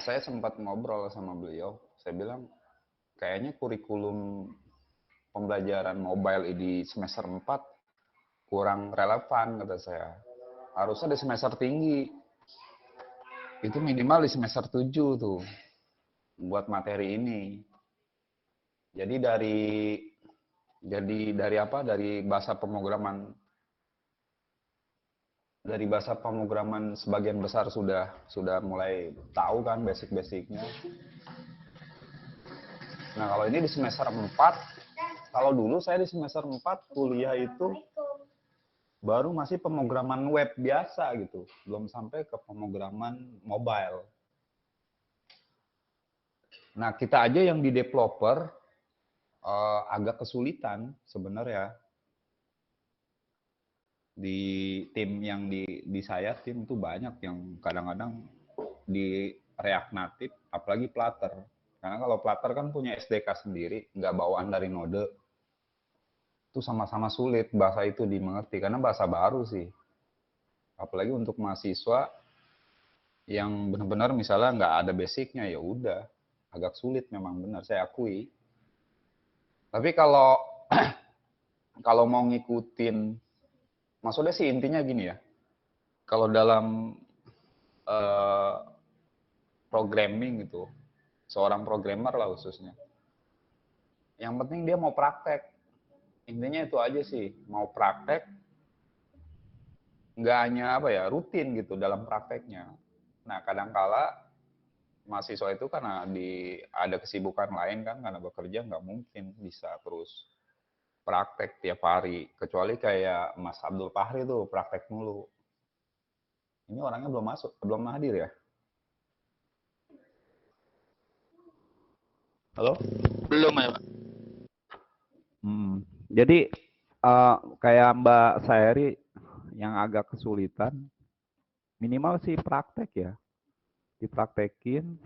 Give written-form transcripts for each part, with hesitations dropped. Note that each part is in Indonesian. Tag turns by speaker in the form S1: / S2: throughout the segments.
S1: saya sempat ngobrol sama beliau. Saya bilang, kayaknya kurikulum pembelajaran mobile di semester 4 kurang relevan, kata saya. Harusnya di semester tinggi. Itu minimal di semester 7 tuh, buat materi ini. Jadi dari apa? Dari bahasa pemrograman sebagian besar sudah mulai tahu kan basic-basicnya. Nah, kalau ini di semester 4, kalau dulu saya di semester 4 kuliah itu baru masih pemrograman web biasa gitu, belum sampai ke pemrograman mobile. Nah, kita aja yang di developer agak kesulitan sebenarnya. Di tim yang di saya, tim itu banyak yang kadang-kadang di React Native, apalagi Flutter. Karena kalau Flutter kan punya SDK sendiri, nggak bawaan dari Node. Itu sama-sama sulit bahasa itu dimengerti, karena bahasa baru sih. Apalagi untuk mahasiswa yang benar-benar misalnya nggak ada basicnya, ya udah agak sulit memang, benar saya akui. Tapi kalau kalau mau ngikutin, maksudnya sih intinya gini ya, kalau dalam eh, programming gitu, seorang programmer lah khususnya, yang penting dia mau praktek. Intinya itu aja sih, mau praktek, nggak hanya apa ya, rutin gitu dalam prakteknya. Nah, kadangkala mahasiswa itu karena ada kesibukan lain kan, karena bekerja nggak mungkin bisa terus praktek tiap hari. Kecuali kayak Mas Abdul Fahri tuh praktek mulu. Ini orangnya belum masuk, belum hadir ya? Halo?
S2: Belum ya, Pak.
S1: Jadi kayak Mbak Saeri yang agak kesulitan, minimal sih praktek ya, dipraktekin.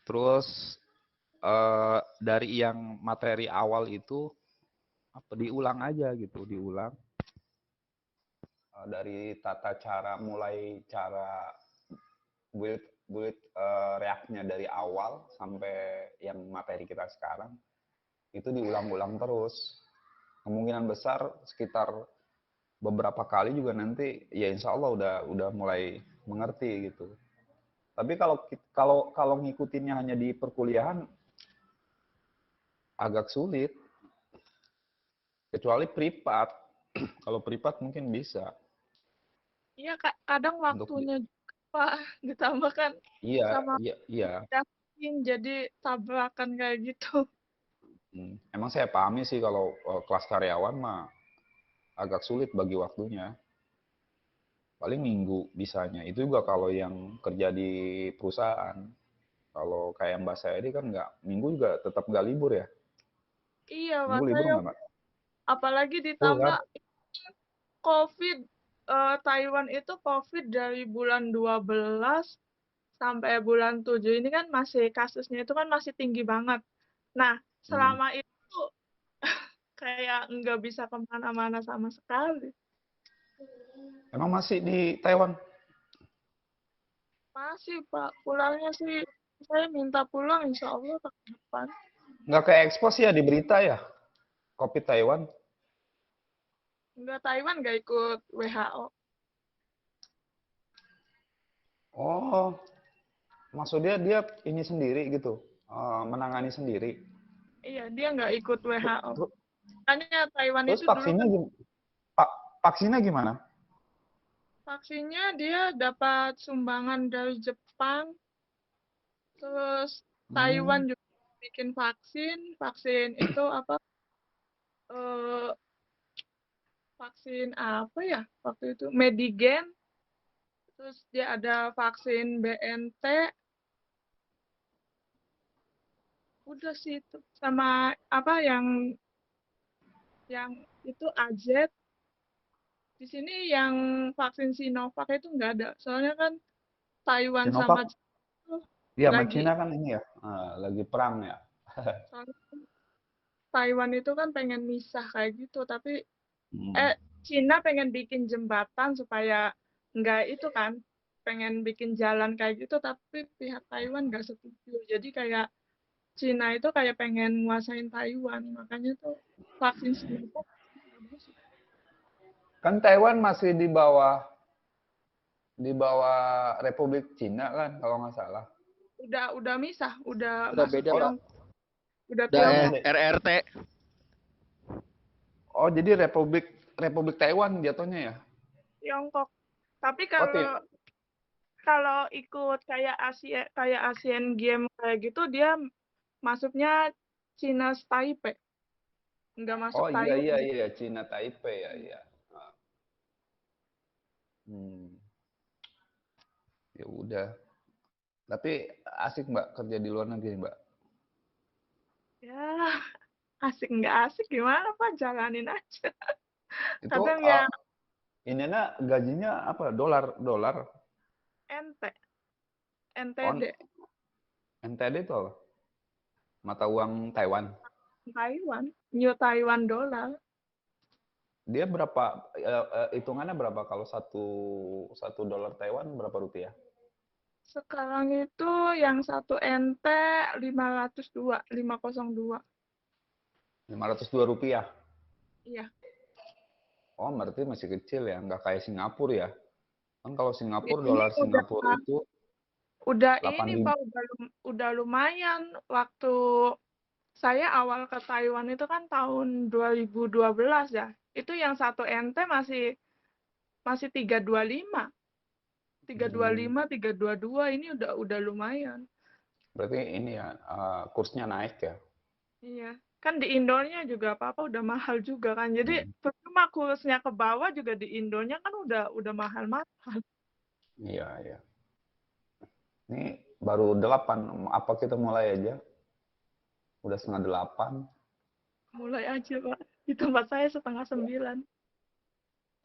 S1: Terus dari yang materi awal itu apa diulang aja gitu, diulang dari tata cara, mulai cara build build React-nya dari awal sampai yang materi kita sekarang itu diulang-ulang terus. Kemungkinan besar sekitar beberapa kali juga nanti ya insya Allah udah mulai mengerti gitu. Tapi kalau kalau kalau ngikutinnya hanya di perkuliahan agak sulit, kecuali privat. Kalau privat mungkin bisa.
S3: Iya, kadang
S1: Untuk
S3: waktunya juga, Pak, ditambahkan
S1: iya,
S3: sama
S1: iya, iya.
S3: jadi tabrakan kayak gitu.
S1: Emang saya pahami sih kalau kelas karyawan mah agak sulit bagi waktunya. Paling minggu bisanya. Itu juga kalau yang kerja di perusahaan. Kalau kayak Mbak saya ini kan nggak, minggu juga tetap nggak libur ya.
S3: Iya, Pak,
S1: Minggu libur
S3: saya
S1: nggak, Mbak?
S3: apalagi
S1: Tuh kan.
S3: ditambah COVID. Taiwan itu COVID dari bulan 12 sampai bulan 7 ini kan masih kasusnya itu kan masih tinggi banget. Nah,
S1: Hmm.
S3: selama itu kayak nggak bisa kemana-mana sama sekali.
S1: Emang masih di Taiwan?
S3: Masih, Pak. Pulangnya sih, saya minta pulang insya Allah tahun depan.
S1: Nggak ke ekspos ya di berita ya? Kopi Taiwan?
S3: Nggak, Taiwan nggak ikut WHO.
S1: Oh, maksudnya dia ini sendiri gitu, menangani sendiri.
S3: Iya, dia nggak ikut WHO.
S1: Terus,
S3: Makanya Taiwan
S1: terus
S3: itu dulu
S1: vaksinnya
S3: kan
S1: vaksinnya gimana?
S3: vaksinnya dia dapat sumbangan dari Jepang, terus Taiwan
S1: Hmm.
S3: juga bikin vaksin. Vaksin itu apa? eh, Vaksin apa ya? Waktu itu Medigen. Terus dia ada vaksin BNT. Udah sih itu. Sama apa yang itu AZ. Di sini yang vaksin Sinovac itu nggak ada. Soalnya kan Taiwan sama
S1: Sinovac?
S3: China tuh
S1: Iya, sama
S3: lagi,
S1: Cina kan ini ya, lagi perang ya.
S3: soalnya kan Taiwan itu kan pengen misah kayak gitu, tapi
S1: Hmm.
S3: Cina pengen bikin jembatan supaya nggak itu kan, pengen bikin jalan kayak gitu, tapi pihak Taiwan nggak setuju. Jadi kayak Cina itu kayak pengen nguasain Taiwan, makanya tuh vaksin Sinovac nggak masuk.
S1: Kan Taiwan masih di bawah Republik Cina kan kalau nggak salah.
S3: Udah misah, udah
S2: Udah
S3: masuk
S2: beda, Pak.
S3: Tiongkok, udah
S2: Udah
S1: Oh,
S3: Tiongkok.
S2: RRT.
S1: oh jadi Republik Taiwan jatuhnya ya?
S3: Tiongkok. Tapi
S1: Oh,
S3: kalau kalau ikut kayak Asian Games kayak gitu dia masuknya Cina Taipei, nggak masuk
S1: oh iya iya
S3: Taiwan.
S1: iya Cina Taipei ya iya. Hmm, ya udah. Tapi asik Mbak kerja di luar negeri Mbak.
S3: Ya, asik nggak asik gimana Pak, jalanin aja.
S1: Itu
S3: Kadang ya
S1: ininya gajinya apa? Dolar.
S3: ente,
S1: On
S3: NTD,
S1: NTD itu apa? Mata uang Taiwan.
S3: Taiwan, New Taiwan dollar.
S1: Dia berapa hitungannya berapa kalau satu dolar Taiwan berapa rupiah?
S3: Sekarang itu yang satu NT 502, 502.
S1: 502 rupiah.
S3: Iya.
S1: Oh, berarti masih kecil ya, nggak kayak Singapura ya. Kan kalau Singapura,
S3: Ini
S1: dolar Singapura itu
S3: udah ini
S1: 8.000.
S3: Pak, udah lumayan. Waktu saya awal ke Taiwan itu kan tahun 2012 ya. Itu yang satu NT masih 325. 325, 322 ini udah lumayan.
S1: Berarti ini ya, kursnya naik ya.
S3: Iya. Kan di Indonya juga apa-apa udah mahal juga kan. Jadi
S1: Hmm.
S3: percuma kursnya ke bawah juga di Indonya kan udah mahal-mahal.
S1: Iya, iya. Ini baru 8, apa kita mulai aja? Udah setengah 8.
S3: Mulai aja Pak. Di tempat saya 8:30.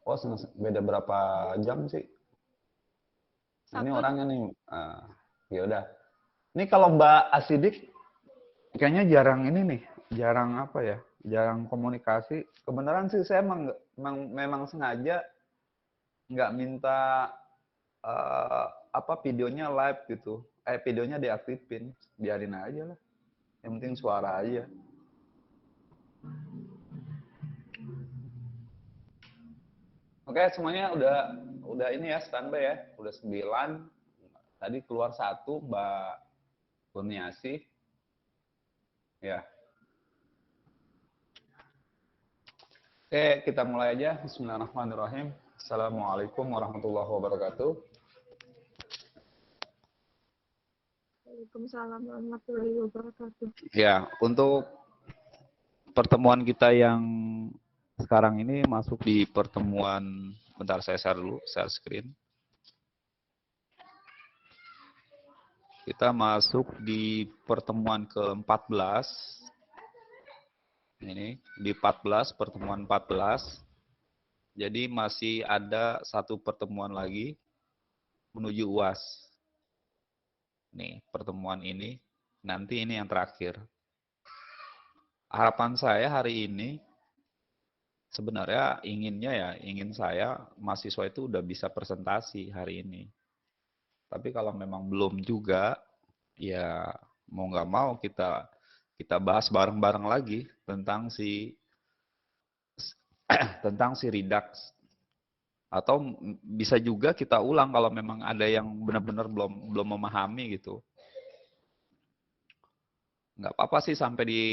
S1: Oh, beda berapa jam sih? Ini
S3: Satu
S1: orangnya nih, ya udah. Ini kalau Mbak Asidik, kayaknya jarang ini nih, jarang apa ya, jarang komunikasi. Kebenaran sih saya memang sengaja nggak minta apa videonya live gitu. Videonya diaktifin, biarin aja lah. Yang penting suara aja. Oke, semuanya udah ini ya standby ya. Udah 9. Tadi keluar 1 Mbak Kurniasi. Ya. Oke, kita mulai aja. Bismillahirrahmanirrahim. Assalamualaikum warahmatullahi wabarakatuh.
S3: Waalaikumsalam warahmatullahi wabarakatuh.
S1: Ya, untuk pertemuan kita yang sekarang ini masuk di pertemuan, bentar saya share dulu, share screen. Kita masuk di pertemuan ke-14. Ini di 14, pertemuan 14. Jadi masih ada satu pertemuan lagi menuju UAS. Nih, pertemuan ini, nanti ini yang terakhir. Harapan saya hari ini, sebenarnya ingin saya mahasiswa itu udah bisa presentasi hari ini. Tapi kalau memang belum juga, ya mau nggak mau kita bahas bareng-bareng lagi tentang si Redux. Atau bisa juga kita ulang kalau memang ada yang benar-benar belum memahami gitu. Nggak apa-apa sih sampai di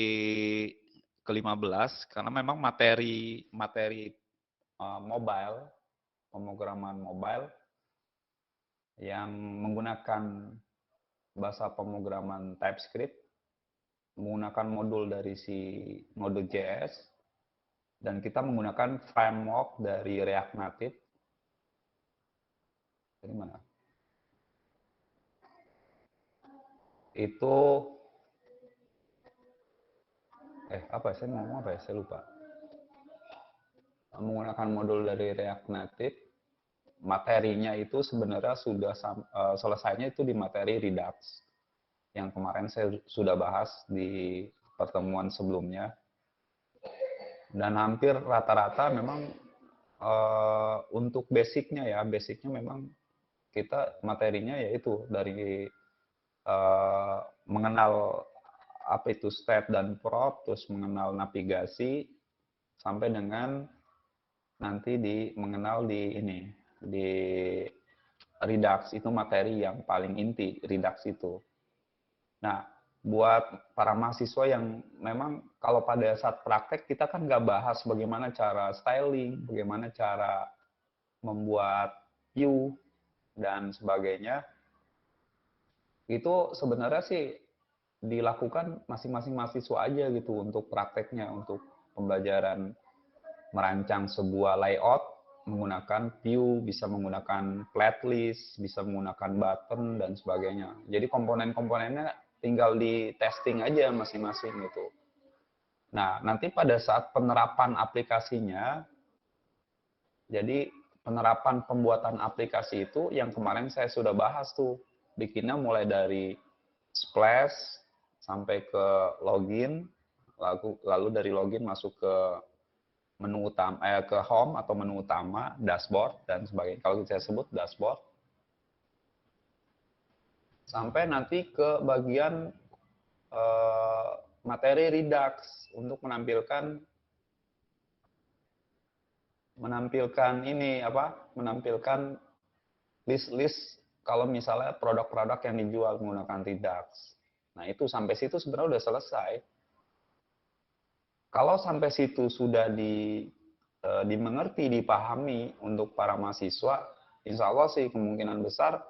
S1: ke-15 karena memang materi mobile, pemrograman mobile yang menggunakan bahasa pemrograman TypeScript, menggunakan modul dari si Node.js, dan kita menggunakan framework dari React Native. Dari mana? Itu apa saya ngomong apa ya, saya lupa. Menggunakan modul dari React Native, materinya itu sebenarnya sudah selesainya itu di materi Redux yang kemarin saya sudah bahas di pertemuan sebelumnya, dan hampir rata-rata memang untuk basicnya memang kita materinya yaitu dari mengenal apa itu state dan prop, terus mengenal navigasi, sampai dengan nanti mengenal di ini, di Redux. Itu materi yang paling inti, Redux itu. Nah, buat para mahasiswa yang memang kalau pada saat praktek kita kan nggak bahas bagaimana cara styling, bagaimana cara membuat view, dan sebagainya, itu sebenarnya sih dilakukan masing-masing mahasiswa aja gitu untuk prakteknya, untuk pembelajaran merancang sebuah layout menggunakan view, bisa menggunakan flat list, bisa menggunakan button dan sebagainya. Jadi komponen-komponennya tinggal di testing aja masing-masing gitu. Nah, nanti pada saat penerapan aplikasinya, jadi penerapan pembuatan aplikasi itu yang kemarin saya sudah bahas tuh, bikinnya mulai dari splash sampai ke login, lalu dari login masuk ke menu utama, ke home atau menu utama, dashboard dan sebagainya. Kalau saya sebut dashboard, sampai nanti ke bagian materi Redux untuk menampilkan ini apa? Menampilkan list-list kalau misalnya produk-produk yang dijual menggunakan Redux. Nah, itu sampai situ sebenarnya udah selesai. Kalau sampai situ sudah dimengerti, dipahami untuk para mahasiswa, insya Allah sih kemungkinan besar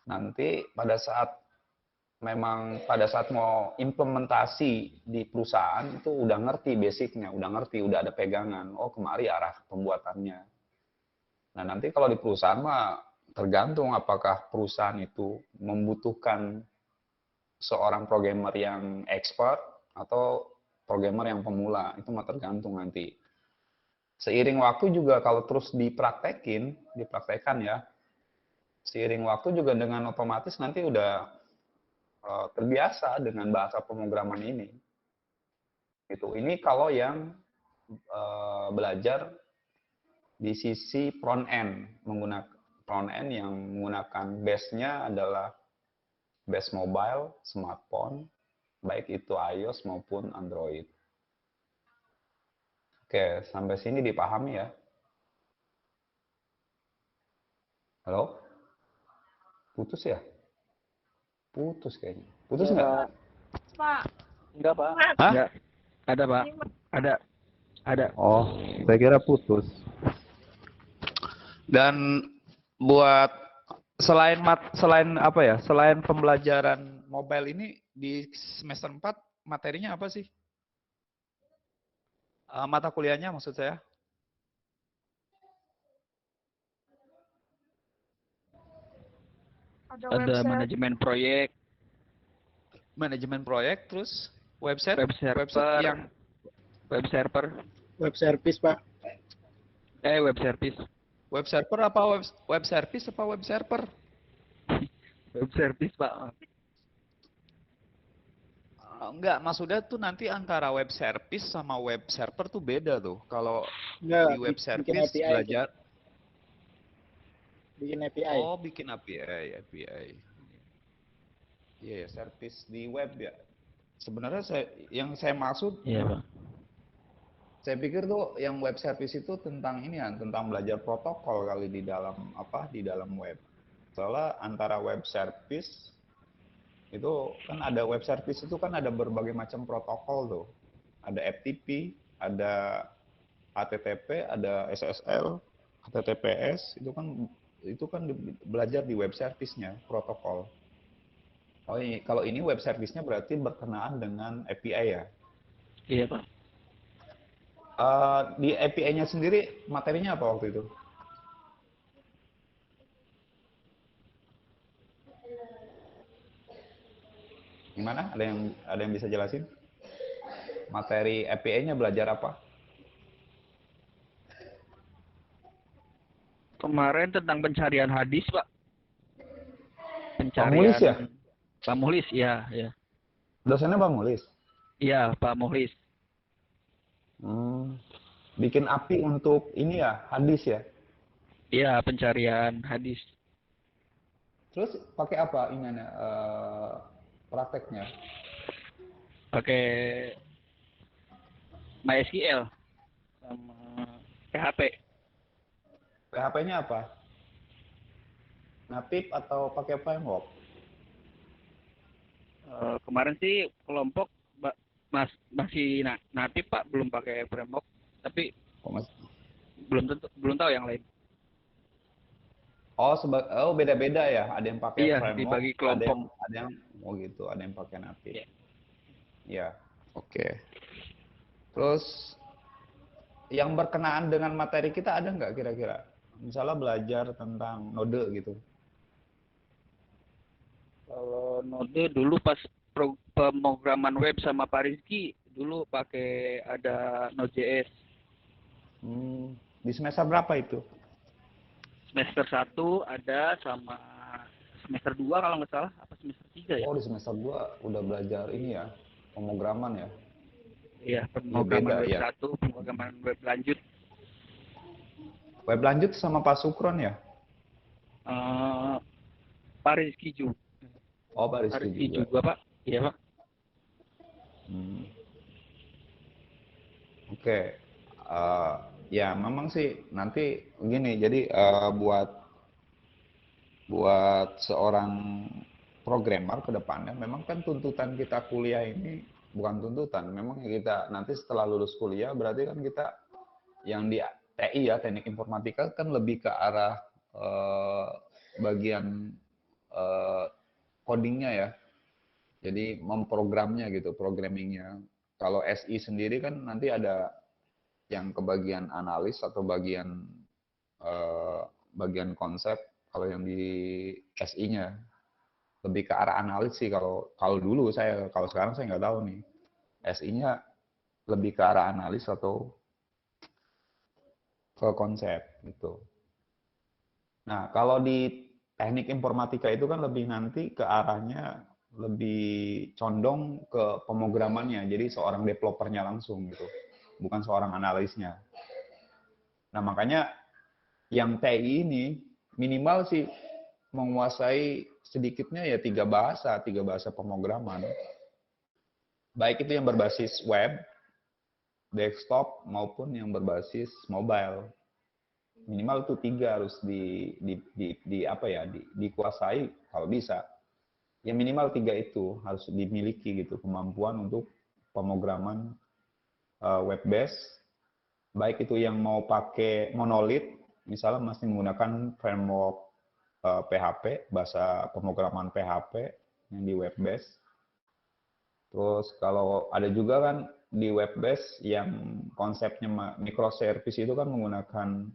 S1: nanti pada saat mau implementasi di perusahaan itu udah ngerti basicnya, udah ngerti, udah ada pegangan. Oh, kemari arah pembuatannya. Nah, nanti kalau di perusahaan mah tergantung apakah perusahaan itu membutuhkan seorang programmer yang expert atau programmer yang pemula. Itu mah tergantung nanti. Seiring waktu juga kalau terus dipraktekkan ya, seiring waktu juga dengan otomatis nanti udah terbiasa dengan bahasa pemrograman ini. Gitu. Ini kalau yang belajar di sisi front end, menggunakan front end yang menggunakan base-nya adalah base mobile, smartphone, baik itu iOS maupun Android. Oke, sampai sini dipahami ya? Halo? Putus ya? Putus kayaknya. Putus nggak?
S2: Pak.
S3: Pak.
S2: Enggak, Pak.
S3: Mas.
S1: Hah?
S2: Enggak. Ada, Pak. Ada. Ada.
S1: Oh, saya kira putus. Dan buat selain apa ya? Selain pembelajaran mobile ini di semester 4 materinya apa sih? Mata kuliahnya maksud saya?
S3: Ada
S2: Ada
S3: website.
S2: manajemen proyek,
S1: Terus website
S2: web server,
S1: yang
S2: web server,
S4: Web service, Pak.
S2: web service.
S1: web server apa web service apa web server?
S2: Web service, Pak.
S1: Enggak, maksudnya tuh nanti antara web service sama web server tuh beda tuh. Kalau
S4: Enggak,
S1: di web
S4: bikin
S1: service
S4: API.
S1: belajar,
S4: Bikin API.
S1: oh bikin API. Iya, service di web ya. Sebenarnya yang saya maksud,
S2: Iya, Pak.
S1: saya pikir tuh yang web service itu tentang ini ya, tentang belajar protokol kali di dalam web. Soalnya antara web service itu kan web service itu kan ada berbagai macam protokol tuh. Ada FTP, ada HTTP, ada SSL, HTTPS, itu kan belajar di web service-nya protokol. Oh, kalau ini web service-nya berarti berkenaan dengan API ya.
S2: Iya, Pak.
S1: Di API-nya sendiri materinya apa waktu itu? Gimana? Ada yang bisa jelasin? Materi API-nya belajar apa?
S2: Kemarin tentang pencarian hadis, Pak.
S1: Mulis ya?
S2: Pak Muhlis, iya, iya.
S1: Dosennya Pak Mulis?
S2: Iya, Pak Muhlis.
S1: Bikin API untuk ini ya, hadis ya?
S2: Iya, pencarian hadis.
S1: Terus pakai apa ini prakteknya?
S2: Pakai MySQL sama PHP.
S1: PHP-nya apa? Native atau pakai framework?
S2: Kemarin sih kelompok masih natif Pak, belum pakai framework, tapi
S1: Kok mas?
S2: belum tahu yang lain.
S1: Oh, beda-beda ya. Ada yang pakai
S2: Iya,
S1: framework,
S2: dibagi kelompok.
S1: ada yang oh gitu, ada yang pakai native.
S2: Iya.
S1: Ya, oke. Terus yang berkenaan dengan materi kita ada nggak kira-kira? Misalnya belajar tentang node gitu.
S2: Kalau Node dulu pas pemrograman web sama Pak Rizky, dulu pakai ada Node.js.
S1: Di semester berapa itu?
S2: Semester 1 ada, sama semester 2 kalau nggak salah, apa semester 3 ya?
S1: Oh, di semester 2 udah belajar ini ya, pemrograman ya.
S2: Iya,
S1: Ya
S2: pemrograman
S1: beda
S2: web
S1: ya.
S2: 1, pemrograman web lanjut.
S1: Web lanjut sama Pak Sukron ya?
S2: Pak Rizky juga.
S1: Oh, Pak
S2: Pak
S1: Rizky
S2: Rizky
S1: juga.
S2: juga Pak. Iya Pak.
S1: Oke. Ya memang sih nanti gini, jadi buat seorang programmer ke depannya, memang kan tuntutan kita kuliah ini bukan tuntutan, memang kita nanti setelah lulus kuliah berarti kan kita yang di TI ya, teknik informatika kan lebih ke arah bagian codingnya ya, jadi memprogramnya gitu, programmingnya. Kalau SI sendiri kan nanti ada yang ke bagian analis atau bagian konsep. Kalau yang di SI-nya lebih ke arah analis sih, kalau dulu saya, kalau sekarang saya nggak tahu nih. SI-nya lebih ke arah analis atau ke konsep gitu. Nah, kalau di teknik informatika itu kan lebih nanti ke arahnya lebih condong ke pemrogramannya, jadi seorang developernya langsung gitu, bukan seorang analisnya. Nah, makanya yang TI ini minimal sih menguasai sedikitnya ya 3 bahasa pemrograman. Baik itu yang berbasis web, desktop, maupun yang berbasis mobile. Minimal itu 3 harus dikuasai kalau bisa. Ya minimal 3 itu harus dimiliki gitu, kemampuan untuk pemrograman web based, baik itu yang mau pakai monolith, misalnya masih menggunakan framework PHP, bahasa pemrograman PHP yang di web base. Terus kalau ada juga kan di web base yang konsepnya microservice itu kan menggunakan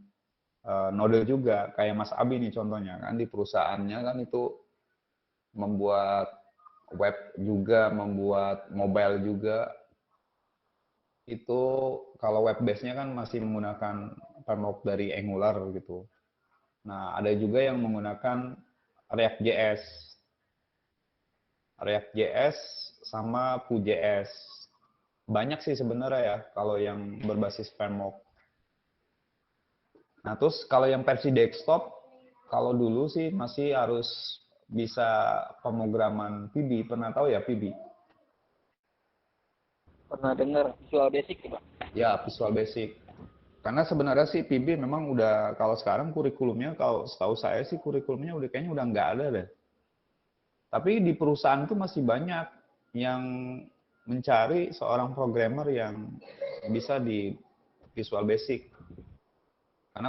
S1: Node juga, kayak Mas Abi nih contohnya kan, di perusahaannya kan itu membuat web juga, membuat mobile juga. Itu kalau web base-nya kan masih menggunakan framework dari Angular gitu. Nah, ada juga yang menggunakan React.js. React.js sama Vue.js. Banyak sih sebenarnya ya kalau yang berbasis framework. Nah, terus kalau yang versi desktop, kalau dulu sih masih harus bisa pemrograman VB. Pernah tahu ya VB?
S2: Pernah dengar Visual Basic Pak?
S1: Ya, Visual Basic. Karena sebenarnya sih VB memang udah, kalau sekarang kurikulumnya, kalau setahu saya sih kurikulumnya udah kayaknya udah nggak ada deh. Tapi di perusahaan itu masih banyak yang mencari seorang programmer yang bisa di Visual Basic. Karena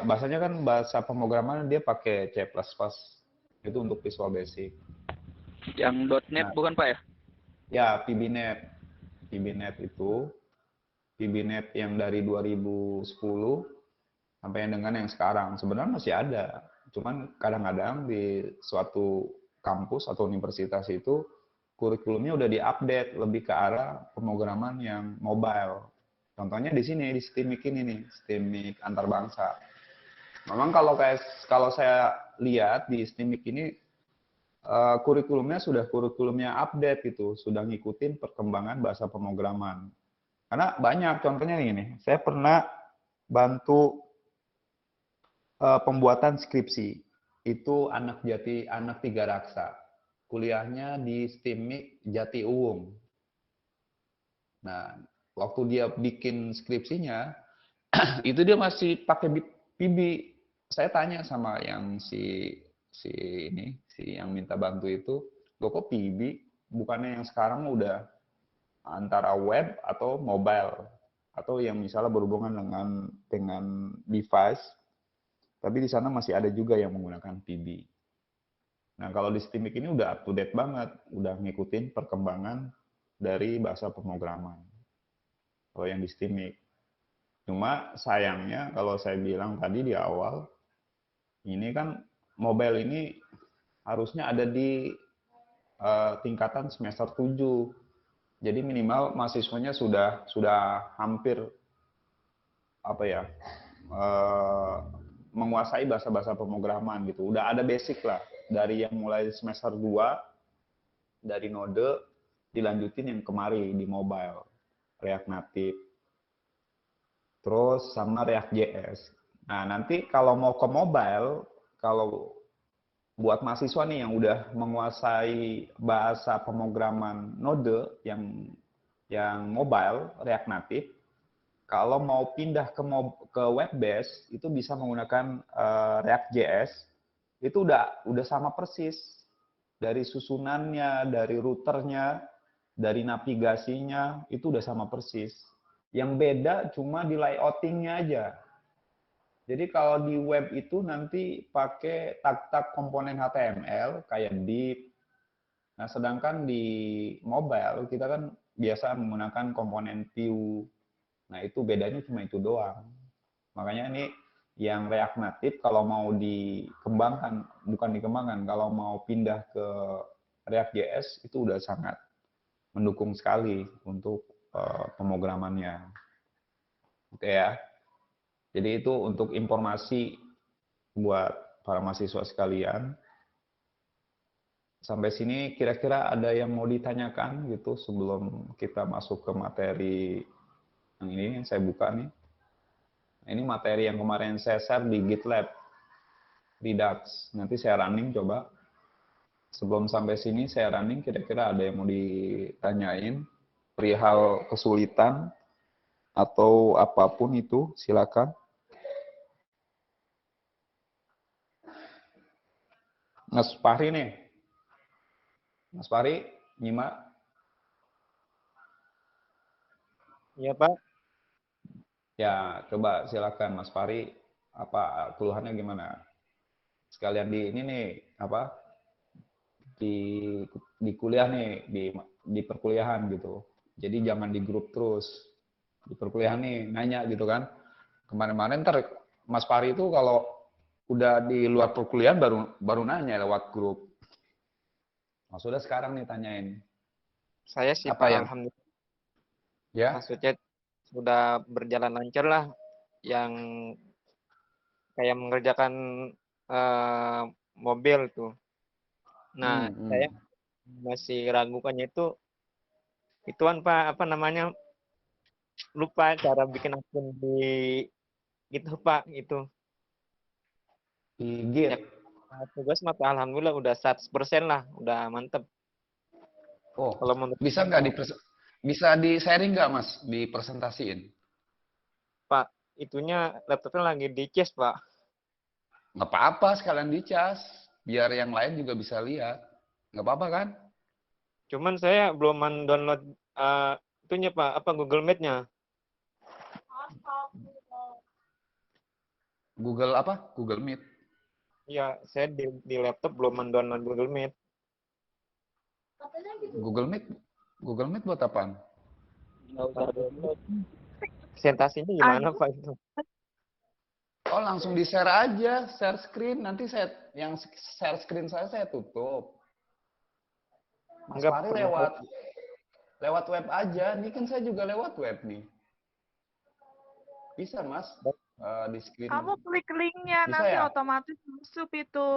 S1: bahasanya kan bahasa pemrograman dia pakai C++ itu untuk Visual Basic.
S2: Yang .NET
S1: Nah,
S2: bukan Pak ya?
S1: ya VBNet. VBNet itu VBNet yang dari 2010 sampai yang dengan yang sekarang sebenarnya masih ada. Cuman kadang-kadang di suatu kampus atau universitas itu kurikulumnya udah diupdate lebih ke arah pemrograman yang mobile. Contohnya di sini, di STIMIK ini nih, STIMIK antar bangsa. Memang kalau saya lihat di STIMIK ini kurikulumnya sudah kurikulumnya update gitu, sudah ngikutin perkembangan bahasa pemrograman. Karena banyak contohnya ini, saya pernah bantu pembuatan skripsi. itu anak tiga raksa. Kuliahnya di STIMIK Jati Uwung. Nah, waktu dia bikin skripsinya, itu dia masih pakai PB. Saya tanya sama yang si yang minta bantu itu, lo kok PB? Bukannya yang sekarang udah antara web atau mobile atau yang misalnya berhubungan dengan device, tapi di sana masih ada juga yang menggunakan PB. Nah, kalau di STIMIK ini udah up to date banget, udah ngikutin perkembangan dari bahasa pemrograman. Kalau yang di STIMIK. Cuma sayangnya kalau saya bilang tadi di awal, ini kan mobile ini harusnya ada di tingkatan semester 7. Jadi minimal mahasiswanya sudah hampir apa ya? Menguasai bahasa-bahasa pemrograman gitu. Udah ada basic lah dari yang mulai semester 2 dari Node dilanjutin yang kemari di mobile, React Native. Terus sama React.js. Nah, nanti kalau mau ke mobile, kalau buat mahasiswa nih yang udah menguasai bahasa pemrograman Node yang mobile, React Native, kalau mau pindah ke web base itu bisa menggunakan React.js. Itu udah sama persis dari susunannya, dari routernya, dari navigasinya itu udah sama persis. Yang beda cuma di layoutingnya aja. Jadi kalau di web itu nanti pakai tag-tag komponen HTML kayak div. Nah, sedangkan di mobile kita kan biasa menggunakan komponen view. Nah, itu bedanya cuma itu doang. Makanya ini yang React Native kalau mau dikembangkan, bukan dikembangkan, kalau mau pindah ke React.js itu udah sangat mendukung sekali untuk pemrogramannya. Oke ya. Jadi itu untuk informasi buat para mahasiswa sekalian. Sampai sini kira-kira ada yang mau ditanyakan gitu sebelum kita masuk ke materi yang ini yang saya buka nih. Ini materi yang kemarin saya share di GitLab Redux. Nanti saya running coba. Sebelum sampai sini saya running kira-kira ada yang mau ditanyain perihal kesulitan atau apapun itu silakan. Mas Fahri nih. Mas Fahri, nyimak.
S4: Iya, Pak.
S1: Ya, coba silakan Mas Fahri, apa keluhannya gimana? Sekalian di ini nih, apa? Di kuliah nih, di perkuliahan gitu. Jadi jangan di grup terus. Di perkuliahan nih nanya gitu kan. Kemarin-kemarin ntar Mas Fahri itu kalau udah di luar perkuliahan baru nanya lewat grup. Nah, sudah sekarang nih tanyain.
S4: Saya sih,
S1: Apa
S4: Pak,
S1: yang
S4: alhamdulillah.
S1: ya?
S4: Maksudnya sudah berjalan lancar lah. Yang kayak mengerjakan mobil tuh. Nah, saya masih ragukannya itu kan Pak, apa namanya, lupa cara bikin akun di gitu Pak, itu.
S1: Di
S4: Ya,
S1: Git.
S4: tugas mah Pak, alhamdulillah udah 100% lah, udah mantep.
S1: Oh,
S4: Kalau menurut
S1: bisa nggak bisa di sharing nggak Mas, dipresentasiin?
S4: Pak, itunya laptopnya lagi di cas Pak.
S1: Nggak apa-apa sekalian dicas, biar yang lain juga bisa lihat. Nggak apa-apa kan?
S4: Cuman saya belum mendownload itunya Pak, apa Google Meet-nya.
S1: Google apa? Google Meet.
S4: Ya, saya di laptop belum mendownload Google Meet.
S1: Google Meet. Google Meet buat apaan?
S2: Nggak usah download.
S4: Presentasinya gimana Pak itu?
S1: Oh, langsung di-share aja, share screen. Nanti yang share screen saya tutup. Mas
S4: Enggak
S1: Fahri
S4: pernah.
S1: lewat web aja. Ini kan saya juga lewat web nih. Bisa, Mas. Di screen.
S3: Kamu klik linknya,
S1: Bisa
S3: nanti
S1: ya?
S3: otomatis masuk itu.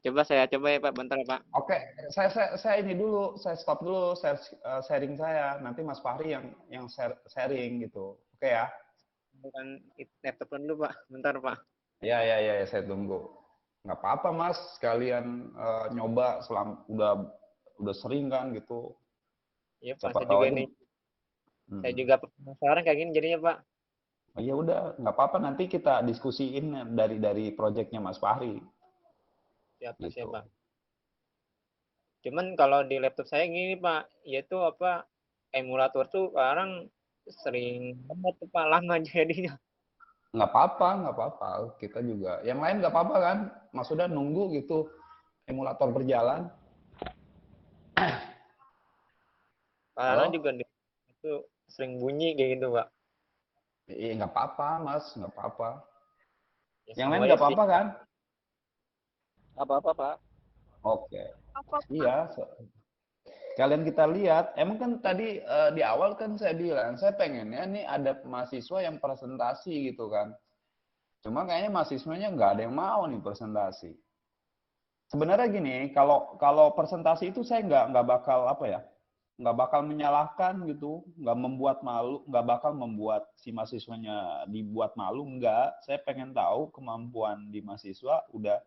S4: Coba saya coba ya Pak, bentar ya Pak.
S1: Oke, saya ini dulu, saya stop dulu sharing saya. Nanti Mas Fahri yang sharing gitu. Oke ya?
S4: Bukan laptop dulu Pak, bentar Pak.
S1: Ya, saya tunggu. nggak apa-apa Mas, sekalian nyoba udah sering kan gitu.
S4: Iya Pak,
S1: Siapa
S4: saya
S1: tahu
S4: juga
S1: aja.
S4: nih, saya juga penasaran kayak gini jadinya Pak.
S1: Oh, ya udah, nggak apa-apa, nanti kita diskusiin dari proyeknya Mas Fahri.
S4: Siapa
S1: Gitu.
S4: siapa. Cuman kalau di laptop saya gini Pak, yaitu apa emulator tuh sekarang sering banget tuh Pak, lama jadinya.
S1: Nggak apa-apa. Kita juga. Yang lain nggak apa-apa kan? Maksudnya nunggu gitu emulator berjalan.
S4: Karena
S1: Halo?
S4: juga itu sering bunyi kayak gitu Pak.
S1: Nggak apa-apa Mas, nggak apa-apa.
S4: Ya,
S1: Yang lain
S4: semuanya
S1: nggak
S4: sih.
S1: apa-apa kan?
S2: Apa-apa, Pak.
S1: Oke.
S3: Apa
S1: Iya. Kalian kita lihat, emang kan tadi di awal kan saya bilang, saya pengennya nih ada mahasiswa yang presentasi gitu kan. Cuma kayaknya mahasiswanya nggak ada yang mau nih presentasi. Sebenarnya gini, kalau presentasi itu saya nggak bakal apa ya, nggak bakal menyalahkan gitu, nggak membuat malu, nggak bakal membuat si mahasiswanya dibuat malu, nggak. Saya pengen tahu kemampuan di mahasiswa udah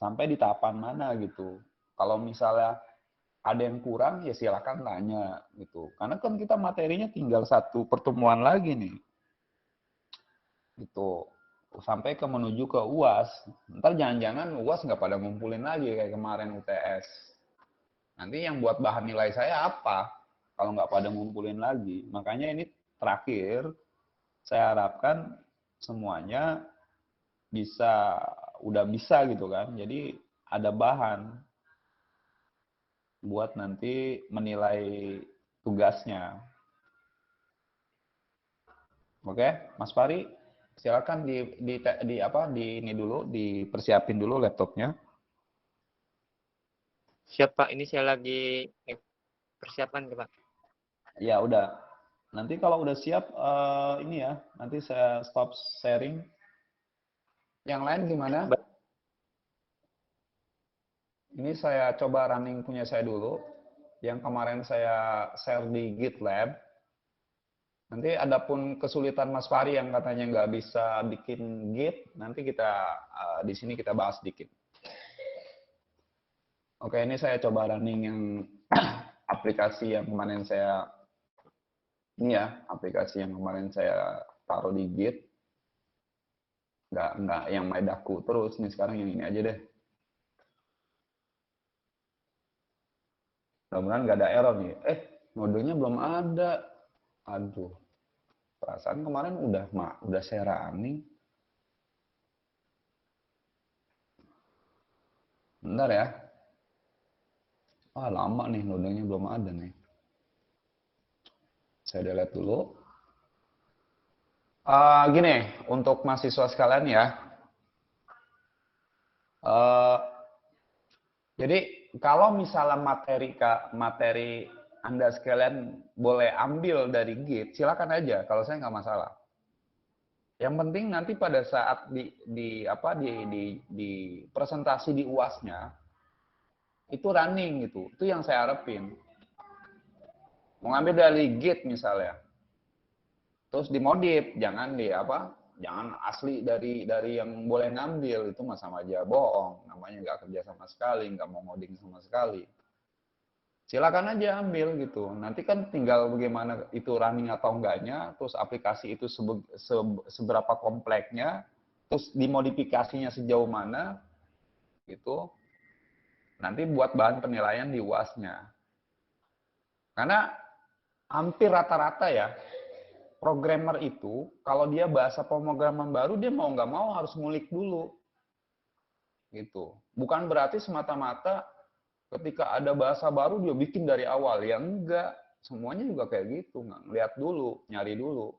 S1: sampai di tahapan mana gitu. Kalau misalnya ada yang kurang ya silakan tanya gitu. Karena kan kita materinya tinggal satu pertemuan lagi nih. Gitu. Sampai ke menuju ke UAS. Ntar jangan-jangan UAS nggak pada ngumpulin lagi kayak kemarin UTS. Nanti yang buat bahan nilai saya apa? Kalau nggak pada ngumpulin lagi. Makanya ini terakhir, saya harapkan semuanya udah bisa gitu kan. Jadi ada bahan buat nanti menilai tugasnya. Oke, Mas Fari, silakan di ini dulu, dipersiapin dulu laptopnya.
S4: Siap Pak, ini saya lagi persiapan Pak.
S1: Ya udah. Nanti kalau udah siap ini ya, nanti saya stop sharing. Yang lain gimana? Ini saya coba running punya saya dulu. Yang kemarin saya share di GitLab. Nanti adapun kesulitan Mas Fari yang katanya nggak bisa bikin Git, nanti kita di sini kita bahas dikit. Oke, ini saya coba running yang aplikasi yang kemarin saya aplikasi yang kemarin saya taruh di Git. Nggak yang Maidaku terus nih, sekarang yang ini aja deh. Mudah-mudahan nggak ada error nih. Modenya belum ada. Aduh. Perasaan kemarin udah saya running. Bentar ya. Lama nih loadingnya belum ada nih. Saya delete dulu. Gini, untuk mahasiswa sekalian ya. Jadi kalau misalnya materi Anda sekalian boleh ambil dari Git, silakan aja. Kalau saya nggak masalah. Yang penting nanti pada saat di presentasi di UAS-nya itu running gitu. Itu yang saya harapin. Mau ngambil dari Git misalnya. Terus dimodif, jangan asli dari yang boleh ngambil, itu mah sama aja bohong, namanya nggak kerja sama sekali, nggak mau ngoding sama sekali. Silakan aja ambil gitu. Nanti kan tinggal bagaimana itu running atau enggaknya, terus aplikasi itu seberapa kompleksnya, terus dimodifikasinya sejauh mana, gitu. Nanti buat bahan penilaian di UAS-nya. Karena hampir rata-rata ya, programmer itu, kalau dia bahasa pemrograman baru, dia mau nggak mau harus ngulik dulu. Gitu. Bukan berarti semata-mata ketika ada bahasa baru, dia bikin dari awal. Ya enggak. Semuanya juga kayak gitu. Lihat dulu, nyari dulu.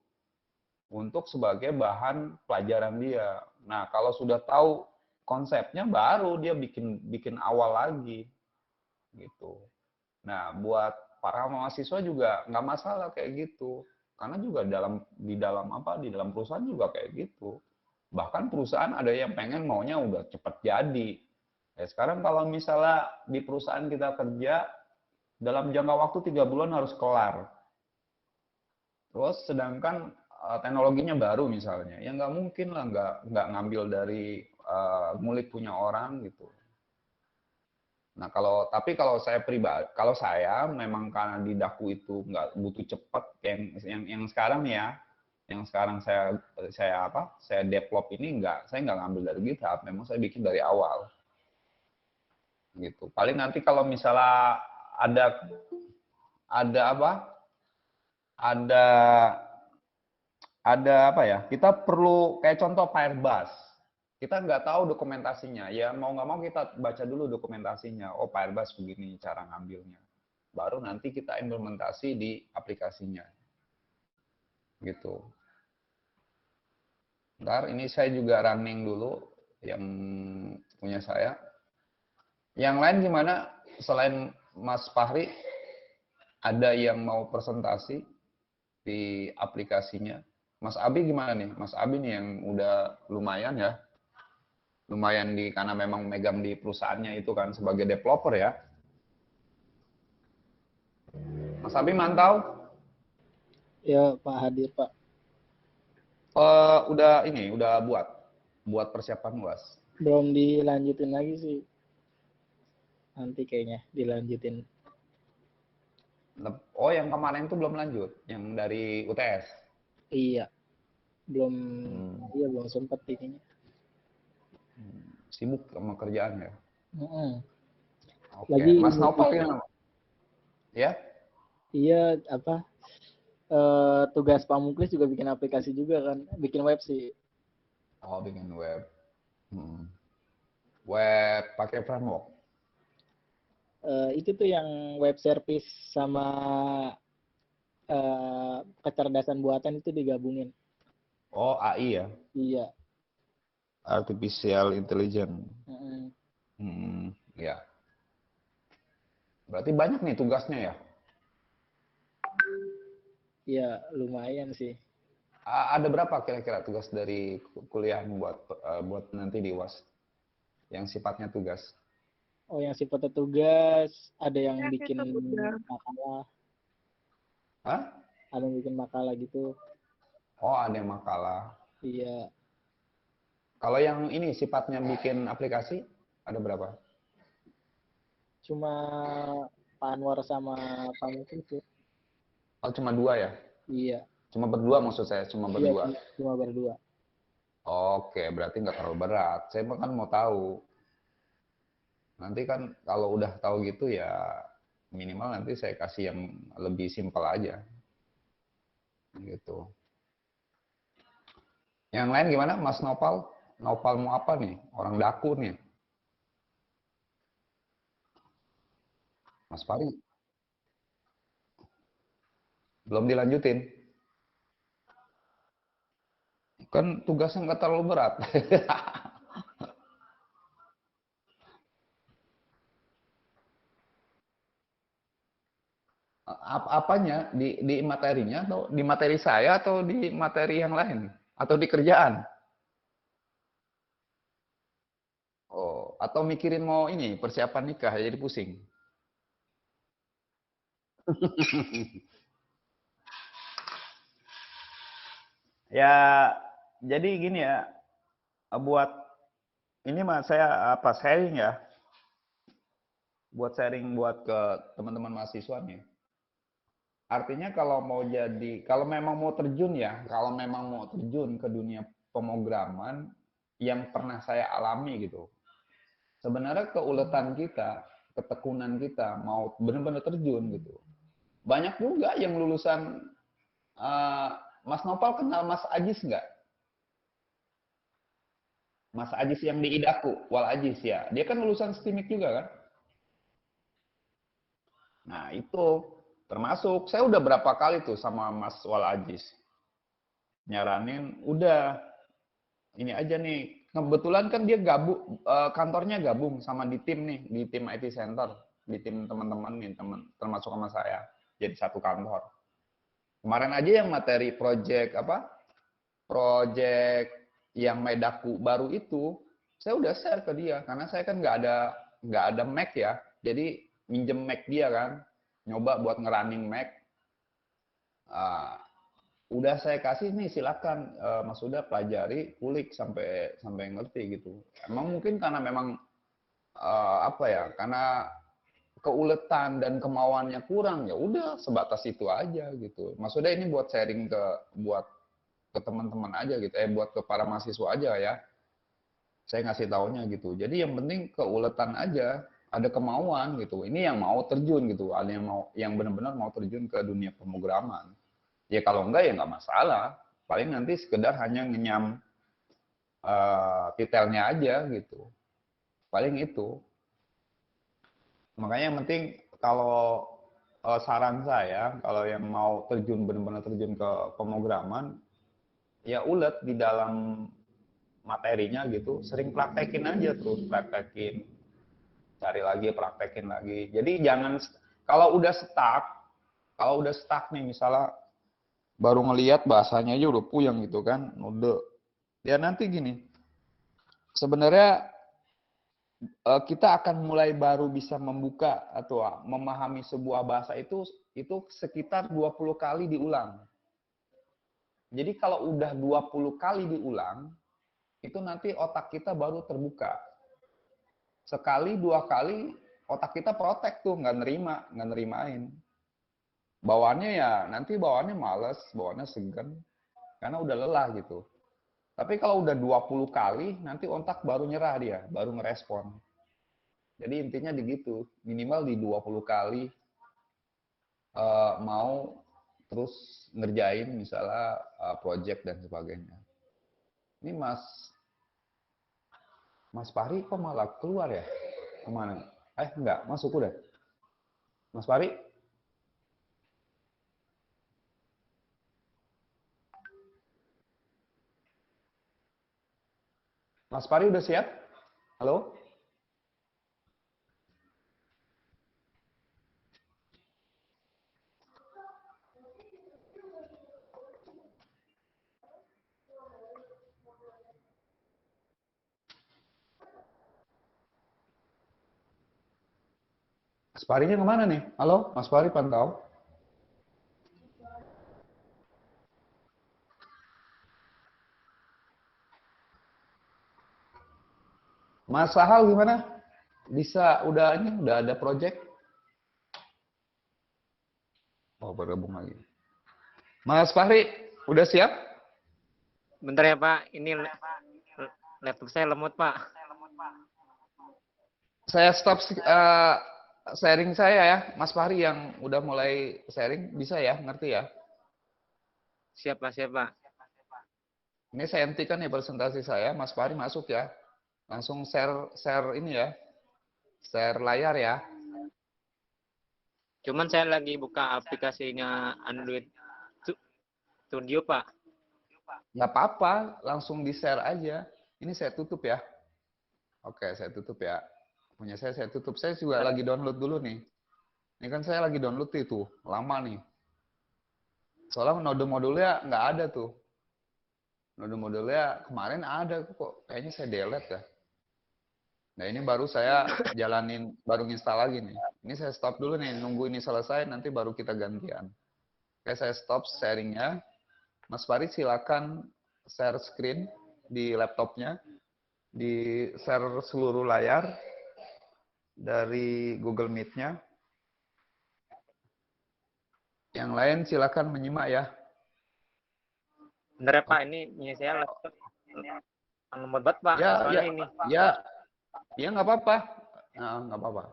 S1: Untuk sebagai bahan pelajaran dia. Nah, kalau sudah tahu konsepnya, baru dia bikin awal lagi. Gitu. Nah, buat para mahasiswa juga nggak masalah kayak gitu. Karena juga di dalam perusahaan juga kayak gitu. Bahkan perusahaan ada yang pengen maunya udah cepat jadi. Ya, sekarang kalau misalnya di perusahaan kita kerja dalam jangka waktu 3 bulan harus kelar. Terus sedangkan teknologinya baru misalnya, ya nggak mungkin lah nggak ngambil dari ngulik punya orang gitu. Nah tapi kalau saya pribadi, kalau saya memang karena di Daku itu nggak butuh cepat, yang sekarang ya, yang sekarang saya develop ini saya nggak ngambil dari GitHub, memang saya bikin dari awal gitu. Paling nanti kalau misalnya ada apa, ada apa ya, kita perlu kayak contoh Firebase, kita nggak tahu dokumentasinya, ya mau nggak mau kita baca dulu dokumentasinya. Oh, Firebase begini cara ngambilnya, baru nanti kita implementasi di aplikasinya gitu. Ntar ini saya juga running dulu yang punya saya. Yang lain gimana selain Mas Fahri, ada yang mau presentasi di aplikasinya? Mas Abi gimana nih? Mas Abi nih yang udah lumayan ya. Lumayan karena memang megang di perusahaannya itu kan sebagai developer ya. Mas Abi mantau?
S5: Ya, Pak hadir, Pak.
S1: Udah buat persiapan UAS.
S5: Belum dilanjutin lagi sih. Nanti kayaknya dilanjutin.
S1: Oh, yang kemarin itu belum lanjut, yang dari UTS.
S5: Iya. Belum belum sempat ininya.
S1: Sibuk sama kerjaan ya. Oke.
S5: Lagi
S1: Mas Naufal ya?
S5: Iya, tugas Pak Muklis juga bikin aplikasi juga kan, bikin web sih.
S1: Oh, bikin web. Web pakai framework.
S5: Itu tuh yang web service sama kecerdasan buatan itu digabungin.
S1: Oh, AI ya?
S5: Iya.
S1: Artificial Intelligence. Ya. Berarti banyak nih tugasnya ya?
S5: Iya, lumayan sih.
S1: Ada berapa kira-kira tugas dari kuliah buat nanti di UAS? Yang sifatnya tugas?
S5: Oh, yang sifatnya tugas, ada yang
S3: Ya,
S5: bikin
S3: itu udah.
S5: makalah.
S1: Hah?
S5: Ada yang bikin makalah gitu.
S1: Oh, ada yang makalah.
S5: Iya.
S1: Kalau yang ini sifatnya bikin aplikasi, ada berapa?
S5: Cuma Pak Anwar sama Pak Muklis sih.
S1: Oh, cuma 2 ya?
S5: Iya.
S1: Cuma berdua maksud saya, cuma berdua.
S5: Iya, cuma berdua.
S1: Oke, berarti nggak terlalu berat. Saya kan mau tahu. Nanti kan kalau udah tahu gitu ya minimal nanti saya kasih yang lebih simpel aja. Gitu. Yang lain gimana, Mas Nopal? Nopal mau apa nih? Orang Daku nih. Mas Fari? Belum dilanjutin? Kan tugasnya nggak terlalu berat. Apanya? Di materinya atau di materi saya atau di materi yang lain? Atau di kerjaan? Oh, atau mikirin mau ini persiapan nikah jadi pusing. Ya, jadi gini ya, buat ini mah saya sharing ya, buat sharing buat ke teman-teman mahasiswa nih. Artinya kalau memang mau terjun ya, kalau memang mau terjun ke dunia pemrograman yang pernah saya alami gitu, sebenarnya keuletan kita, ketekunan kita mau benar-benar terjun gitu. Banyak juga yang lulusan Mas Nopal kenal Mas Ajis nggak? Mas Ajis yang di Idaku, Wal Ajis ya. Dia kan lulusan STIMIK juga kan? Nah itu termasuk, saya udah berapa kali tuh sama Mas Wal Ajis. Nyaranin, udah ini aja nih. Kebetulan kan dia kantornya gabung sama di tim nih, di tim IT Center. Di tim teman-teman nih, termasuk sama saya. Jadi satu kantor. Kemarin aja yang materi project yang Medaku baru itu, saya udah share ke dia karena saya kan nggak ada Mac ya, jadi minjem Mac dia kan, nyoba buat ngerunning Mac. udah saya kasih nih silakan Mas Huda pelajari, kulik sampai ngerti gitu. Emang mungkin karena memang apa ya? Karena keuletan dan kemauannya kurang, ya udah sebatas itu aja gitu. Maksudnya ini buat sharing ke teman-teman aja gitu, buat ke para mahasiswa aja ya. Saya ngasih taunya gitu. Jadi yang penting keuletan aja, ada kemauan gitu. Ini yang mau terjun gitu, ada yang benar-benar mau terjun ke dunia pemrograman. Ya kalau enggak ya nggak masalah. Paling nanti sekedar hanya ngenyam titelnya aja gitu. Paling itu. Makanya yang penting kalau saran saya, kalau yang mau terjun benar-benar terjun ke pemrograman, ya ulet di dalam materinya gitu, sering praktekin aja terus, praktekin, cari lagi, praktekin lagi. Jadi jangan, kalau udah stuck nih, misalnya baru ngelihat bahasanya aja udah puyeng gitu kan, node. Ya nanti gini, sebenarnya kita akan mulai baru bisa membuka atau memahami sebuah bahasa itu sekitar 20 kali diulang. Jadi kalau udah 20 kali diulang, itu nanti otak kita baru terbuka. Sekali, dua kali, otak kita protek tuh, nggak nerimain. Bawaannya ya, nanti bawaannya males, bawaannya segan, karena udah lelah gitu. Tapi kalau udah 20 kali, nanti otak baru nyerah dia, baru ngerespon. Jadi intinya begitu, minimal di 20 kali mau terus ngerjain misalnya project dan sebagainya. Ini Mas Fahri kok malah keluar ya? Kemana? Enggak, masuk udah. Mas Fahri? Mas Fahri udah siap? Halo? Mas Fahrinya kemana nih? Halo, Mas Fahri pantau? Mas Sahal gimana? Udah ada project? Oh, bergabung lagi. Mas Fahri, udah siap?
S4: Bentar ya Pak, ini laptop saya lemot Pak.
S1: Saya stop sharing saya ya, Mas Fahri yang udah mulai sharing, bisa ya, ngerti ya?
S4: Siap Pak.
S1: Ini saya hentikan ya presentasi saya, Mas Fahri masuk ya. Langsung share ini ya, share layar ya.
S4: Cuman saya lagi buka aplikasinya Android Studio Pak.
S1: Nggak apa-apa, langsung di-share aja. Ini saya tutup ya. Oke, saya tutup ya. Punya saya tutup. Saya juga lagi download dulu nih. Ini kan saya lagi download itu, lama nih. Soalnya node modulnya nggak ada tuh. Node modulnya kemarin ada kok, kayaknya saya delete ya. Nah ini baru saya jalanin, baru install lagi nih. Ini saya stop dulu nih, nunggu ini selesai, nanti baru kita gantian. Oke, saya stop sharingnya. Mas Farid silakan share screen di laptopnya, di share seluruh layar dari Google Meet-nya. Yang lain silakan menyimak ya.
S4: Bentar ya Pak, ini punya saya laptop lemot banget Pak.
S1: Ya nggak apa-apa. Nah, nggak apa-apa.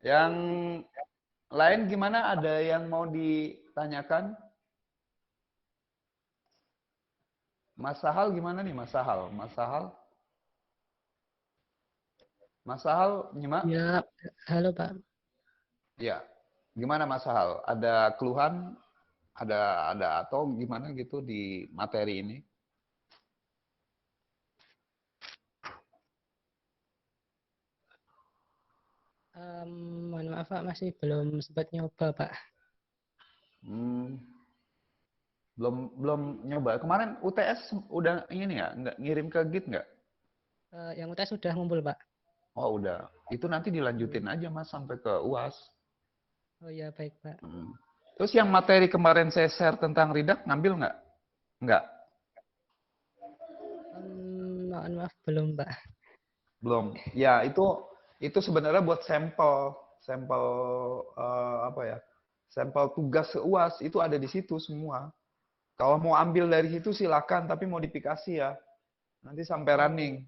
S1: Yang lain gimana? Ada yang mau ditanyakan? Mas Sahal gimana nih Mas Sahal? Mas Sahal nyimak?
S6: Ya, halo Pak.
S1: Ya, gimana Mas Sahal? Ada keluhan? Ada atau gimana gitu di materi ini?
S6: Mohon maaf Pak, masih belum sempat nyoba Pak.
S1: Belum nyoba. Kemarin UTS udah ini ya, nggak ngirim ke Git nggak?
S6: Yang UTS sudah ngumpul Pak.
S1: Oh udah. Itu nanti dilanjutin aja Mas sampai ke UAS.
S6: Oh ya baik Pak.
S1: Terus yang materi kemarin saya share tentang Ridak ngambil nggak? Nggak,
S6: Mohon maaf belum, Pak.
S1: belum. Ya itu sebenarnya buat sampel, sampel apa ya? Sampel tugas UAS itu ada di situ semua. Kalau mau ambil dari situ silakan, tapi modifikasi ya. Nanti sampai running.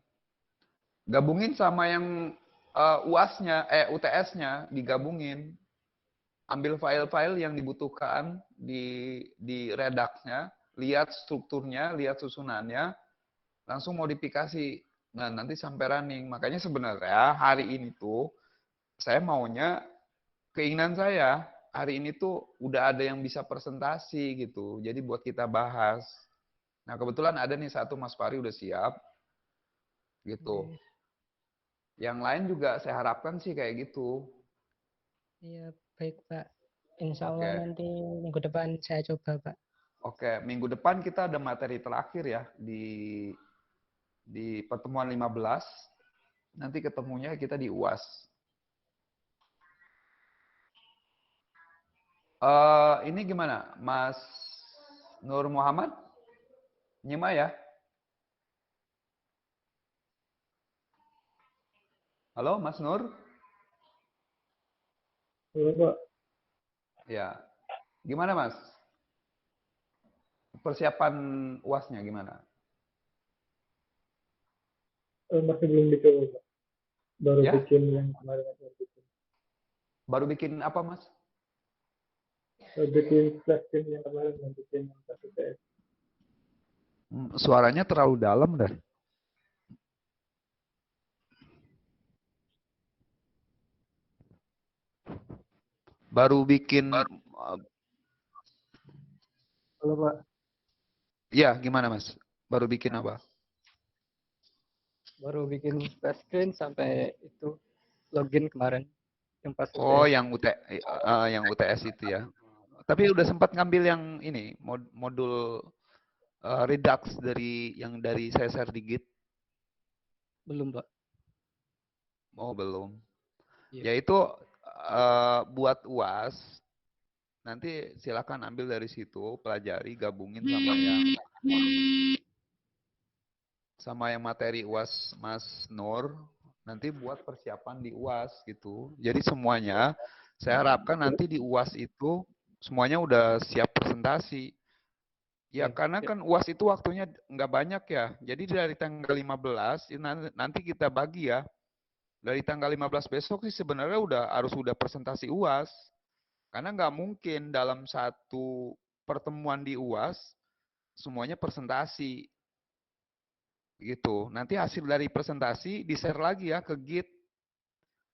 S1: Gabungin sama yang UAS-nya, UTS-nya digabungin. Ambil file-file yang dibutuhkan di Redux-nya, lihat strukturnya, lihat susunannya, langsung modifikasi. Nah, nanti sampai running. Makanya sebenarnya hari ini tuh saya maunya, keinginan saya hari ini tuh udah ada yang bisa presentasi gitu. Jadi buat kita bahas. Nah, kebetulan ada nih satu Mas Fari udah siap gitu.
S6: Oke.
S1: Yang lain juga saya harapkan sih kayak gitu.
S6: Iya, baik, Pak. Insya Allah
S1: Oke.
S6: nanti minggu depan saya coba, Pak.
S1: Oke, minggu depan kita ada materi terakhir ya di pertemuan 15. Nanti ketemunya kita di UAS. Ini gimana, Mas Nur Muhammad? Nyimak ya? Halo, Mas Nur?
S5: Halo, Pak.
S1: Ya. Gimana, Mas? Persiapan UASnya gimana?
S5: Masih belum dicoba, Pak. Baru
S1: Ya?
S5: bikin yang kemarin aja bikin.
S1: Baru bikin apa, Mas?
S5: Bikin flash screen yang kemarin dan bikin yang satu PS.
S1: Suaranya terlalu dalam dah. Baru bikin,
S5: Halo, Pak.
S1: ya gimana, Mas? Baru bikin apa?
S5: Baru bikin flash screen sampai itu login kemarin yang pas
S1: Oh,
S5: UTS.
S1: yang UTS itu ya. Tapi udah sempat ngambil yang ini, modul Redux dari saya share di Git.
S5: Belum, Pak.
S1: Oh, belum.
S5: Iya.
S1: Yaitu buat UAS, nanti silakan ambil dari situ, pelajari, gabungin sama yang materi UAS Mas Nur, nanti buat persiapan di UAS gitu. Jadi semuanya saya harapkan nanti di UAS itu semuanya udah siap presentasi. Ya, karena kan UAS itu waktunya nggak banyak ya. Jadi dari tanggal 15, nanti kita bagi ya. Dari tanggal 15 besok sih sebenarnya harus udah presentasi UAS. Karena nggak mungkin dalam satu pertemuan di UAS semuanya presentasi gitu. Nanti hasil dari presentasi di-share lagi ya ke Git.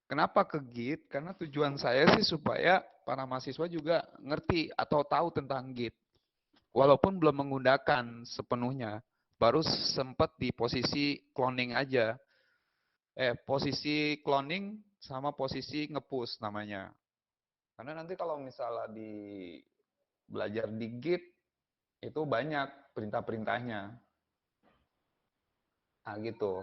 S1: Kenapa ke Git? Karena tujuan saya sih supaya para mahasiswa juga ngerti atau tahu tentang Git. Walaupun belum menggunakan sepenuhnya. Baru sempat di posisi cloning aja. Posisi cloning sama posisi nge-push namanya. Karena nanti kalau misalnya belajar di Git, itu banyak perintah-perintahnya. Nah gitu.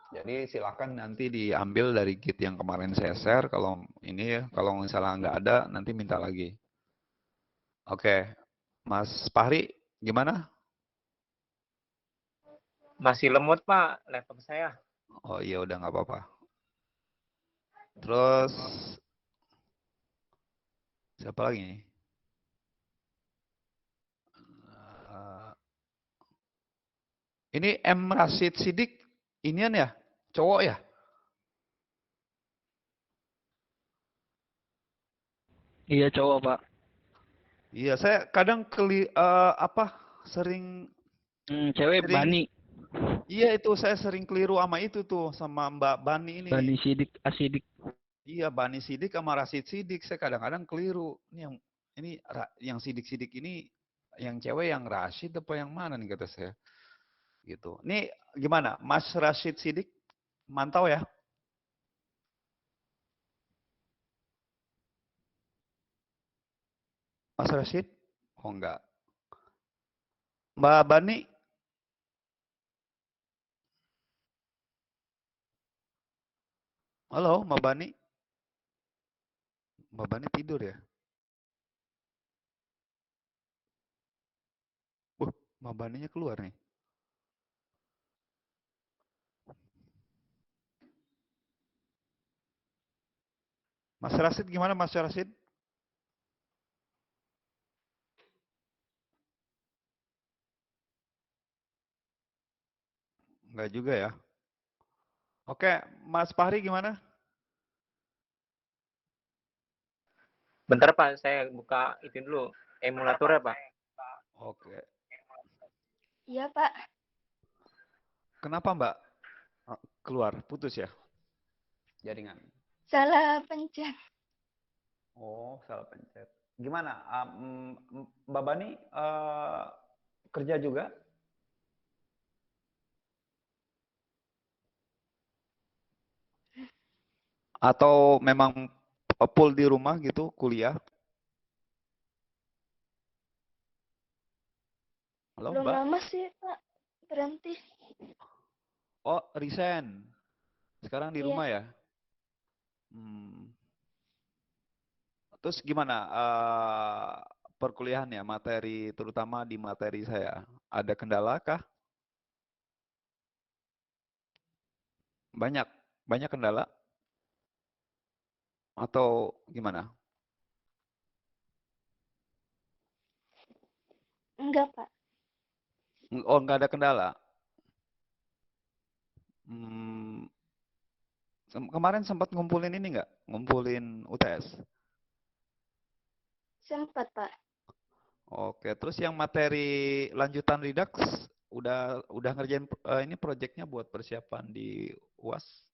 S1: Jadi silakan nanti diambil dari Git yang kemarin saya share. Kalau ini ya, kalau misalnya nggak ada, nanti minta lagi. Oke, Mas Fahri, gimana?
S4: Masih lemot, Pak, laptop saya.
S1: Oh iya, udah nggak apa-apa. Terus, siapa lagi nih? Ini M. Rashid Sidik, inian ya? Cowok ya?
S2: Iya cowok Pak.
S1: Iya, saya kadang sering
S2: Cewek Bani.
S1: Iya itu saya sering keliru sama itu tuh sama Mbak Bani ini.
S2: Bani Sidik, Asidik.
S1: Iya, Bani Sidik sama Rashid Sidik saya kadang-kadang keliru. Yang Sidik-Sidik ini yang cewek yang Rashid apa yang mana nih kata saya. Gitu. Nih gimana? Mas Rashid Sidik mantau ya? Mas Rashid? Oh enggak. Mbak Bani? Halo, Mbak Bani? Mbak Bani tidur ya? Mabaninya keluar nih. Mas Rasid gimana Mas Rasid? Enggak juga ya. Oke, Mas Fahri gimana?
S4: Bentar Pak, saya buka itu dulu emulatornya Pak.
S1: Oke.
S7: Iya, Pak.
S1: Kenapa Mbak keluar? Putus ya? Jaringan.
S7: Salah pencet.
S1: Oh, salah pencet. Gimana? Mbak Bani kerja juga? Atau memang full di rumah gitu kuliah? Halo
S7: Belum
S1: Mbak?
S7: lama sih, Pak. Berhenti.
S1: Oh, resign. Sekarang di
S7: Iya.
S1: rumah ya? Terus gimana perkuliahannya, materi terutama di materi saya, ada kendala kah? Banyak, banyak kendala atau gimana?
S7: Enggak, Pak.
S1: Oh, nggak ada kendala. Hmm, kemarin sempat ngumpulin ini nggak? Ngumpulin UTS?
S7: Sempat, Pak.
S1: Oke, terus yang materi lanjutan Redux udah ngerjain ini proyeknya buat persiapan di UAS?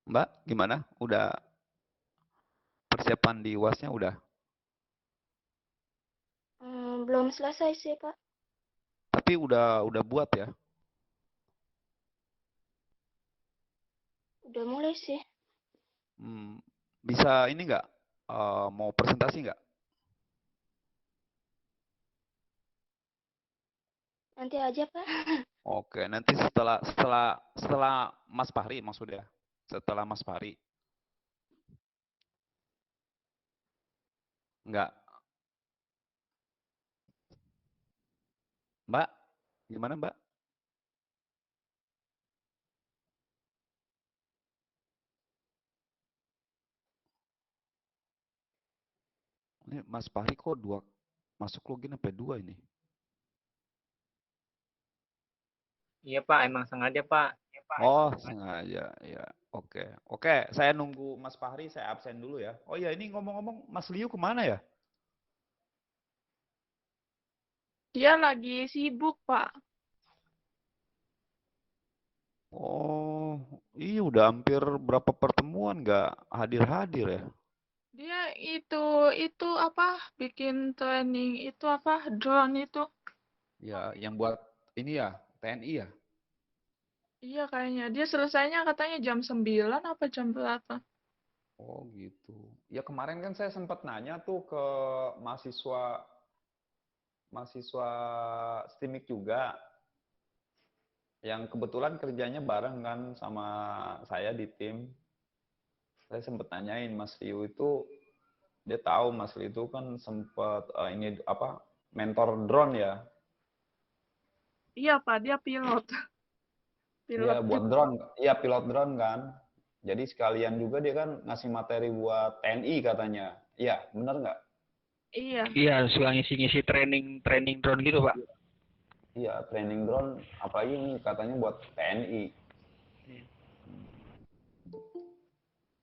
S1: Mbak, gimana? Udah persiapan di UASnya udah?
S7: Belum selesai sih, Pak.
S1: Tapi udah buat ya?
S7: Udah mulai sih.
S1: Bisa ini nggak? Mau presentasi nggak?
S7: Nanti aja, Pak.
S1: Oke, nanti setelah Mas Fahri maksudnya. Setelah Mas Fahri. Enggak. Mbak, gimana Mbak? Ini Mas Fahri kok masuk login sampai 2 ini?
S4: Iya Pak, emang sengaja Pak.
S1: Oh, sengaja. Ya, oke. Oke, saya nunggu Mas Fahri, saya absen dulu ya. Oh ya, ini ngomong-ngomong Mas Liu kemana ya?
S3: Dia lagi sibuk, Pak.
S1: Oh, iya udah hampir berapa pertemuan nggak hadir-hadir ya?
S3: Dia itu apa? Bikin training itu apa? Drone itu.
S1: Ya, yang buat ini ya, TNI ya?
S3: Iya kayaknya. Dia selesainya katanya jam 9 apa jam berapa?
S1: Oh gitu. Ya kemarin kan saya sempat nanya tuh ke mahasiswa mahasiswa STIMIK juga, yang kebetulan kerjanya bareng kan sama saya di tim. Saya sempat nanyain Mas Liu itu, dia tahu Mas Liu itu kan sempat ini apa mentor drone ya.
S3: Iya, Pak. Dia pilot. Pilot
S1: Iya buat
S3: juga.
S1: drone, iya pilot drone kan. Jadi sekalian juga dia kan ngasih materi buat TNI katanya. Iya, bener nggak?
S3: Iya.
S2: Iya, suka ngisi-ngisi training drone gitu, Pak.
S1: Iya, training drone, apalagi ini katanya buat TNI.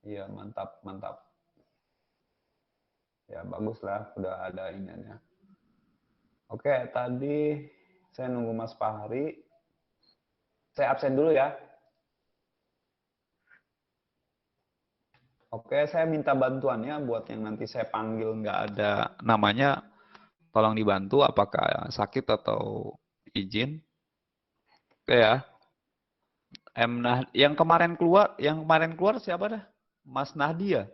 S1: Iya, mantap, mantap. Ya, bagus lah, udah ada ininya. Oke, tadi saya nunggu Mas Fahri. Saya absen dulu ya. Oke, saya minta bantuannya buat yang nanti saya panggil nggak ada namanya, tolong dibantu apakah sakit atau izin. Oke ya. Yang kemarin keluar siapa dah? Mas Nahdi ya?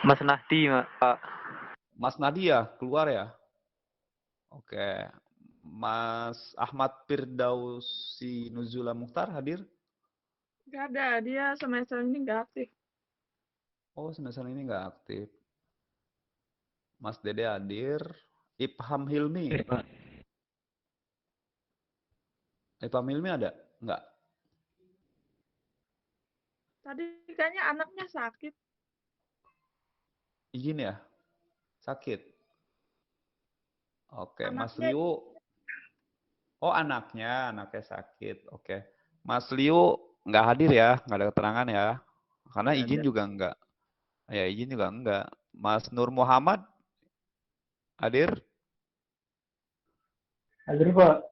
S4: Mas Nahdi, Pak.
S1: Mas Nahdi ya keluar ya? Oke. Mas Ahmad Firdausi Nuzula Mukhtar hadir?
S3: Nggak ada. Dia semester ini nggak aktif.
S1: Oh, semester ini nggak aktif. Mas Dede hadir. Ipham Hilmi.
S2: Pak.
S1: Ipham Hilmi ada? Nggak.
S3: Tadi kayaknya anaknya sakit.
S1: Izin ya? Sakit. Oke, Mas
S3: Anaknya
S1: Liu. Oh, anaknya sakit. Oke. Mas Liu nggak hadir ya? Nggak ada keterangan ya? Karena
S3: nggak
S1: izin
S3: ada.
S1: juga nggak. Ya, izin juga enggak. Mas Nur Muhammad hadir?
S5: Hadir Pak.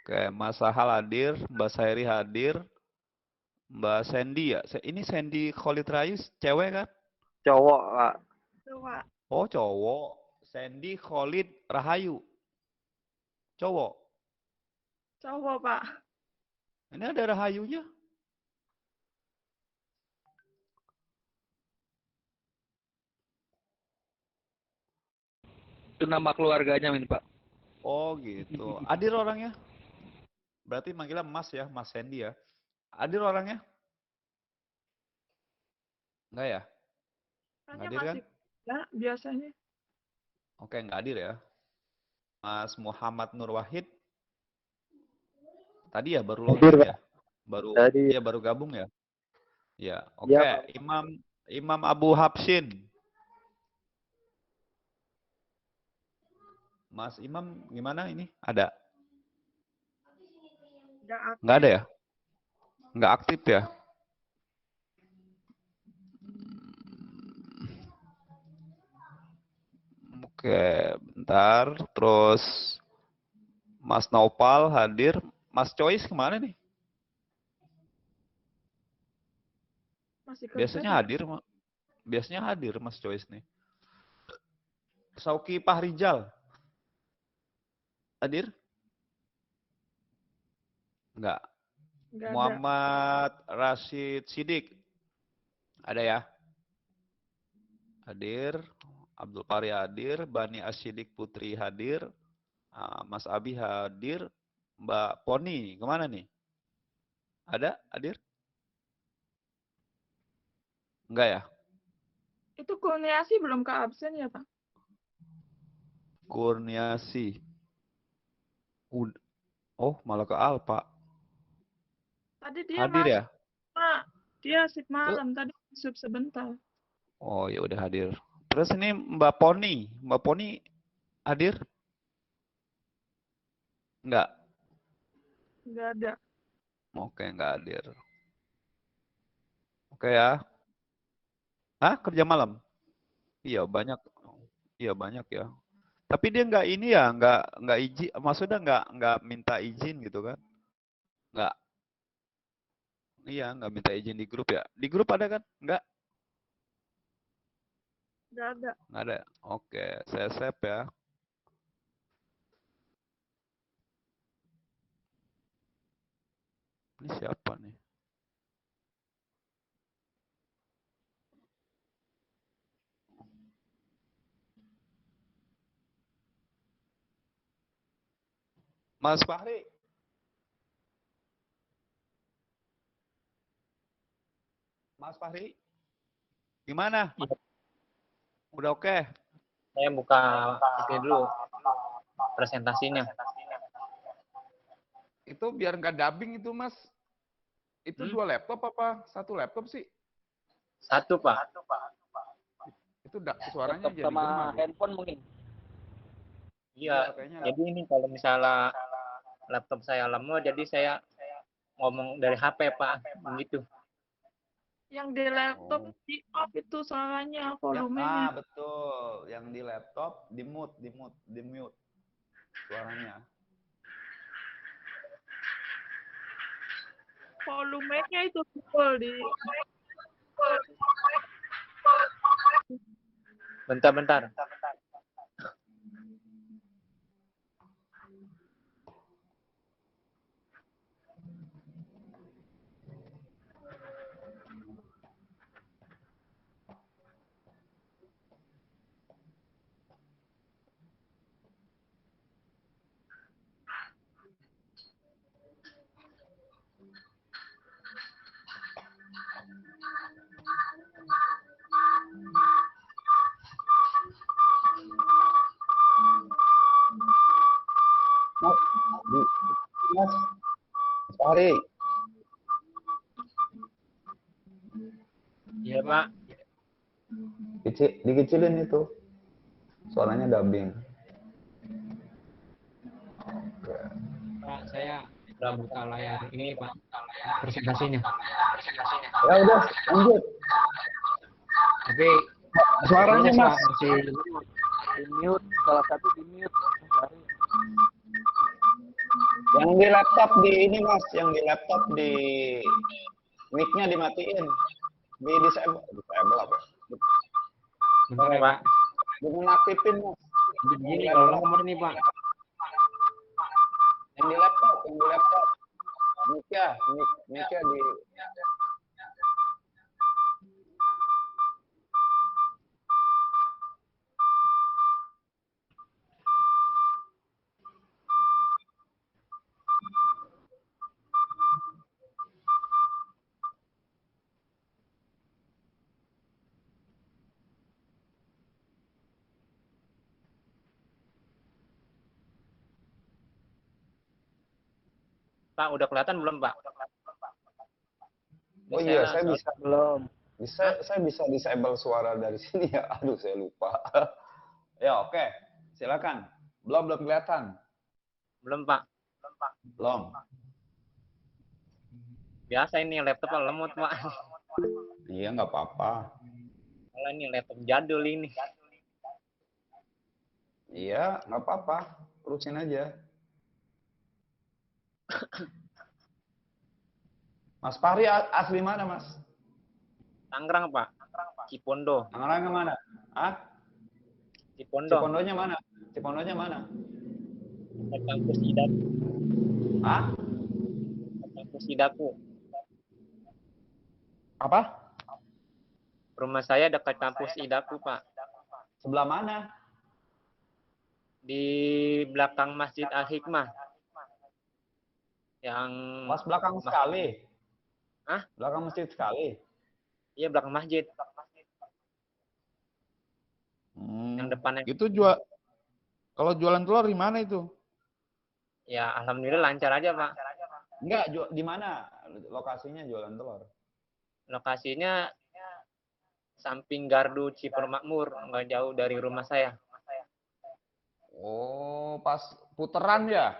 S1: Oke, Mas Sahal hadir, Mbak Sairi hadir, Mbak Sandy ya. Ini Sandy Khalid Rais, cewek kan?
S4: Cowok, Pak.
S3: Tuh, Pak.
S1: Oh, cowok. Sandy Khalid Rahayu, cowok.
S3: Cowok, Pak.
S1: Ini ada Rahayunya.
S2: Itu nama keluarganya ini Pak.
S1: Oh, gitu. Hadir orangnya? Berarti manggilnya Mas ya, Mas Sandy ya. Hadir orangnya? Enggak ya?
S3: Kayaknya
S1: Hadir kan?
S3: masih ya, biasanya.
S1: Oke, enggak hadir ya. Mas Muhammad Nur Wahid tadi ya baru
S4: Hadir,
S1: login
S4: Pak.
S1: ya? Baru
S4: Tadi.
S1: ya baru gabung ya? Ya, oke.
S4: Iya, Pak.
S1: Imam Abu Hafsin. Mas Imam gimana ini? Ada?
S3: Nggak aktif.
S1: Enggak ada ya? Enggak aktif ya? Oke, bentar. Terus Mas Naupal hadir. Mas Choice kemana nih?
S3: Masih kerja.
S1: Biasanya hadir, biasanya hadir Mas Choice nih. Sauki Pahrijal hadir? Enggak.
S3: Nggak ada.
S1: Muhammad Rashid Sidik ada ya? Hadir. Abdul Qari hadir. Bani Asyidik Putri hadir. Mas Abi hadir. Mbak Poni kemana nih? Ada? Hadir? Enggak ya?
S3: Itu Kurniasi belum ke absen ya, Pak?
S1: Kurniasi. Oh, malah ke Alpa.
S3: Tadi dia
S1: Hadir
S3: masuk,
S1: ya?
S3: Pak. Dia shift malam. Tadi masuk sebentar.
S1: Oh, ya udah hadir. Terus ini Mbak Poni. Mbak Poni hadir? Enggak.
S3: Nggak ada.
S1: Oke, enggak hadir. Oke ya. Hah? Kerja malam? Iya, banyak. Iya, banyak ya. Tapi dia nggak ini ya, nggak izin, maksudnya nggak minta izin gitu kan? Nggak, iya nggak minta izin di grup ya. Di grup ada kan?
S3: Nggak ada.
S1: Nggak ada. Oke, saya save ya. Ini siapa nih? Mas Fahri. Mas Fahri, gimana? Udah oke?
S4: Saya buka itu dulu presentasinya.
S1: Itu biar nggak dubbing itu Mas. Itu 2 laptop apa 1 laptop sih?
S4: Satu, Pak.
S1: Itu suaranya
S2: Laptop
S1: jadi
S2: sama
S1: gema tuh.
S2: handphone mungkin.
S4: Iya,
S1: kayaknya.
S4: jadi ini kalau misalnya laptop saya lemot, jadi saya ngomong dari HP, Pak. Begitu.
S3: Yang di laptop di off itu suaranya, volumenya.
S1: Betul. Yang di laptop di mute suaranya.
S3: Volumenya itu full di.
S4: Bentar.
S1: Mas Fahri,
S4: Iya Pak.
S1: dikecilin itu. Suaranya dubbing.
S4: Pak, saya udah buka layar ini Pak, presentasinya.
S1: Ya udah, lanjut.
S4: Tapi
S1: Suaranya
S4: proses,
S1: Mas.
S4: Pak, masih
S2: Di mute, salah satu di mute.
S1: Yang di laptop di ini Mas, yang di laptop di mic-nya dimatiin. Di disable apa?
S4: bentar ya Pak.
S1: Dinonaktifin Mas.
S4: Begini kalau nomor nih Pak.
S1: Yang di laptop, mic-nya di
S4: Pak, udah kelihatan belum Pak?
S1: Oh iya, saya bisa
S2: Belum.
S1: saya bisa disable suara dari sini ya. Aduh, saya lupa. Ya, oke. Silakan. Belum kelihatan.
S4: Belum Pak.
S1: Belum.
S4: Biasa ini laptop lemot Pak.
S1: Iya, nggak apa-apa.
S4: Kalau ini laptop jadul ini.
S1: Iya, nggak apa-apa. Terusin aja. Mas Fahri asli mana, Mas?
S4: Tangerang Pak. Cipondo.
S1: Tangerang mana? Ah?
S4: Cipondo.
S1: Cipondonya mana? Cipondonya mana?
S4: Dekat kampus Idaku.
S1: Ah?
S4: Kampus Idaku.
S1: Apa?
S4: Rumah saya dekat kampus Idaku Pak.
S1: Sebelah mana?
S4: Di belakang Masjid Al-Hikmah. Yang
S1: Pas belakang sekali.
S4: Hah?
S1: Belakang masjid sekali.
S4: Iya belakang masjid. Yang depannya.
S1: Itu kalau jualan telur di mana itu?
S4: Ya alhamdulillah lancar aja Pak.
S1: Enggak, di mana lokasinya jualan telur?
S4: Lokasinya samping Gardu Cipermakmur, nggak jauh dari rumah saya.
S1: Oh, pas puteran ya?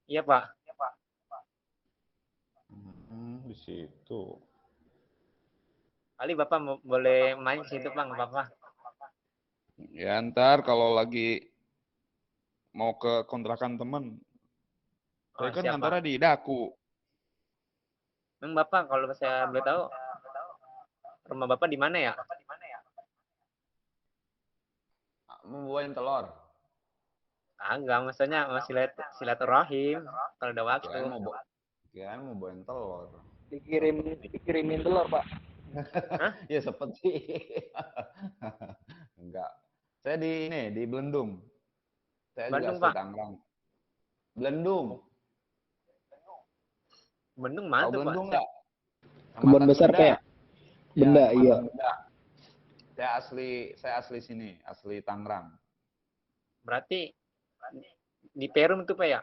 S4: Iya Pak.
S1: Di situ.
S4: Kali Bapak boleh main ke situ Pak, nggak apa-apa.
S1: Ya ntar kalau lagi mau ke kontrakan temen, saya kan
S4: siap,
S1: antara
S4: Pak.
S1: di Daku.
S4: Memang Bapak kalau saya boleh tahu, rumah Bapak di mana ya?
S1: Mau bawain telur.
S4: Enggak, maksudnya masih silaturahim kalau ada waktu.
S1: Kirain mau bawain telur.
S2: Dikirimin telur, Pak.
S1: Ya seperti. Enggak. Saya di Belendung. Saya
S4: Bandung,
S1: juga asli
S4: Pak.
S1: Tangerang. Belendung.
S4: Bandung mana
S1: Tahu
S4: tuh Pak?
S1: Belendung enggak?
S8: Kebun besar kayak benda, iya.
S1: Benda. Saya asli sini, asli Tangerang.
S4: Berarti di Perum tuh Pak ya?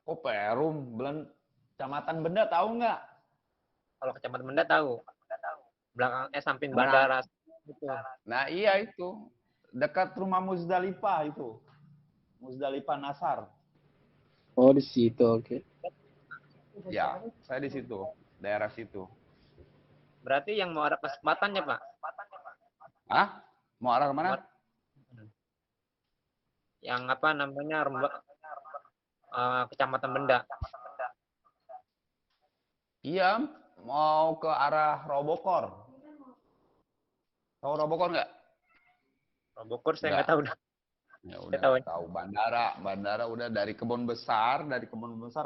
S1: Oh, Perum, Kecamatan Benda tahu nggak?
S4: Kalau Kecamatan Benda tahu. Belakangnya samping bandara itu.
S1: Nah, iya itu. Dekat rumah Muzdalifah itu. Muzdalifah Nasar.
S8: Oh, di situ, oke.
S1: Ya, saya di situ, daerah situ.
S4: Berarti yang mau ada kesempatannya Pak?
S1: Hah? Mau arah kemana?
S4: Yang apa namanya Kecamatan Benda.
S1: Iya, mau ke arah Robokor. Tahu Robokor nggak?
S4: Bogor saya nggak tahu.
S1: Ya
S4: Saya
S1: udah
S4: tahu.
S1: tahu bandara udah dari kebun besar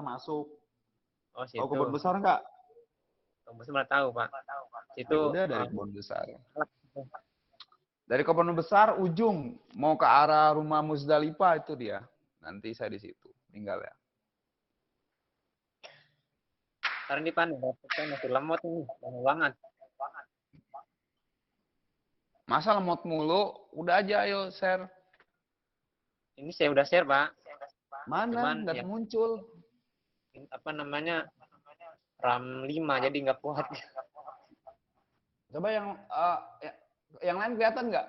S1: masuk.
S4: Oh, situ.
S1: Tahu kebun besar nggak?
S4: Kamu semua tahu Pak. Itu
S1: Udah dari kebun besar. Dari kebun besar ujung mau ke arah rumah Muzdalifah itu dia. Nanti saya di situ tinggal ya.
S4: Karena di panen, saya masih lemot nih, lama banget.
S1: Masa lemot mulu? Udah aja ayo share.
S4: Ini saya udah share Pak.
S1: Mana?
S4: Cuman,
S1: Nggak
S4: ya.
S1: muncul.
S4: apa namanya RAM 5 jadi nggak kuat.
S1: Coba yang lain kelihatan nggak?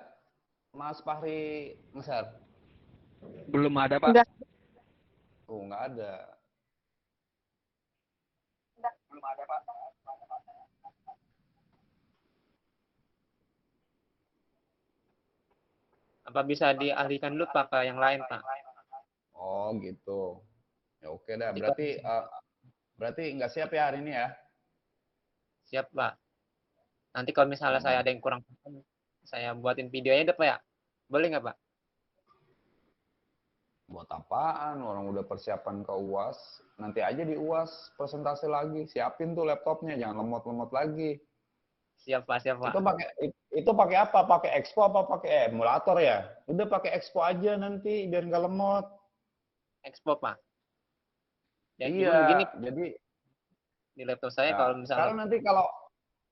S1: Mas Fahri nge-share?
S2: Belum ada, Pak.
S3: Enggak.
S1: Tuh, nggak ada.
S2: Belum ada, Pak.
S4: Apa bisa dialihkan dulu Pak ke yang lain Pak?
S1: Oh gitu. Ya oke dah.
S4: Jadi
S1: Berarti nggak siap ya hari ini ya?
S4: siap Pak. Nanti kalau misalnya saya ada yang kurang paham, saya buatin videonya deh Pak ya. Boleh nggak Pak?
S1: Buat apaan? Orang udah persiapan ke UAS. Nanti aja di UAS presentasi lagi. Siapin tuh laptopnya, jangan lemot-lemot lagi.
S4: Siap Pak, siap Pak.
S1: Itu pakai apa? Pakai Expo apa pakai emulator ya? Udah pakai Expo aja nanti biar nggak lemot.
S4: Expo Pak. Ya,
S1: Iya,
S4: begini
S1: jadi
S4: di laptop saya
S1: ya,
S4: kalau misalnya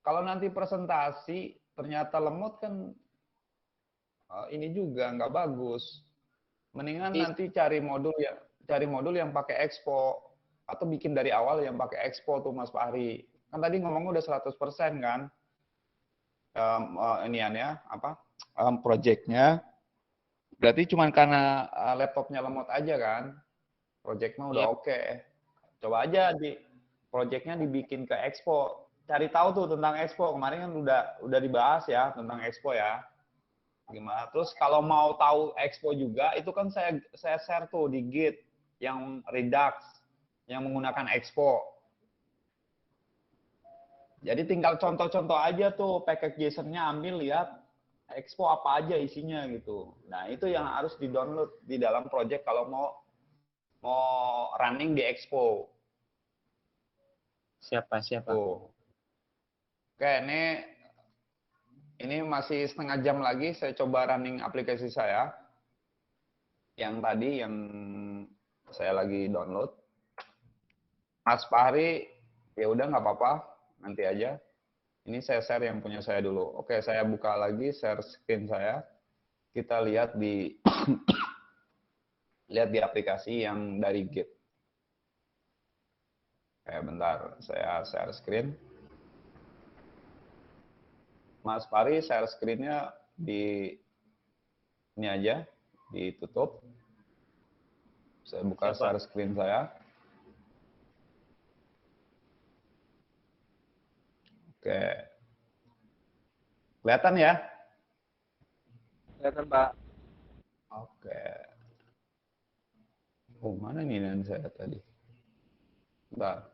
S1: kalau nanti presentasi ternyata lemot kan ini juga nggak bagus. Mendingan nanti cari modul yang pakai Expo atau bikin dari awal yang pakai Expo tuh Mas Fahri. Kan tadi ngomongnya udah 100% kan? Projectnya. Berarti cuma karena laptopnya lemot aja kan? Projectnya udah oke. Coba aja projectnya dibikin ke Expo. Cari tahu tuh tentang Expo. Kemarin kan udah dibahas ya tentang Expo ya. Gimana? Terus kalau mau tahu Expo juga, itu kan saya share tuh di Git yang Redux yang menggunakan Expo. Jadi tinggal contoh-contoh aja tuh package JSON-nya, ambil lihat Expo apa aja isinya gitu. Nah, itu yang harus di-download di dalam project kalau mau running di Expo.
S4: siapa?
S1: Tuh. Oke, ini masih setengah jam lagi saya coba running aplikasi saya. Yang tadi yang saya lagi download. Mas Fahri, ya udah nggak apa-apa, nanti aja. Ini saya share yang punya saya dulu. Oke, saya buka lagi share screen saya. Kita lihat di aplikasi yang dari Git. Oke, bentar, saya share screen. Mas Fahri share screen-nya di ini aja, ditutup. Saya buka share screen saya. Oke. Kelihatan ya?
S2: Kelihatan, Pak.
S1: Oke. Oh, mana nih yang saya tadi? Bentar.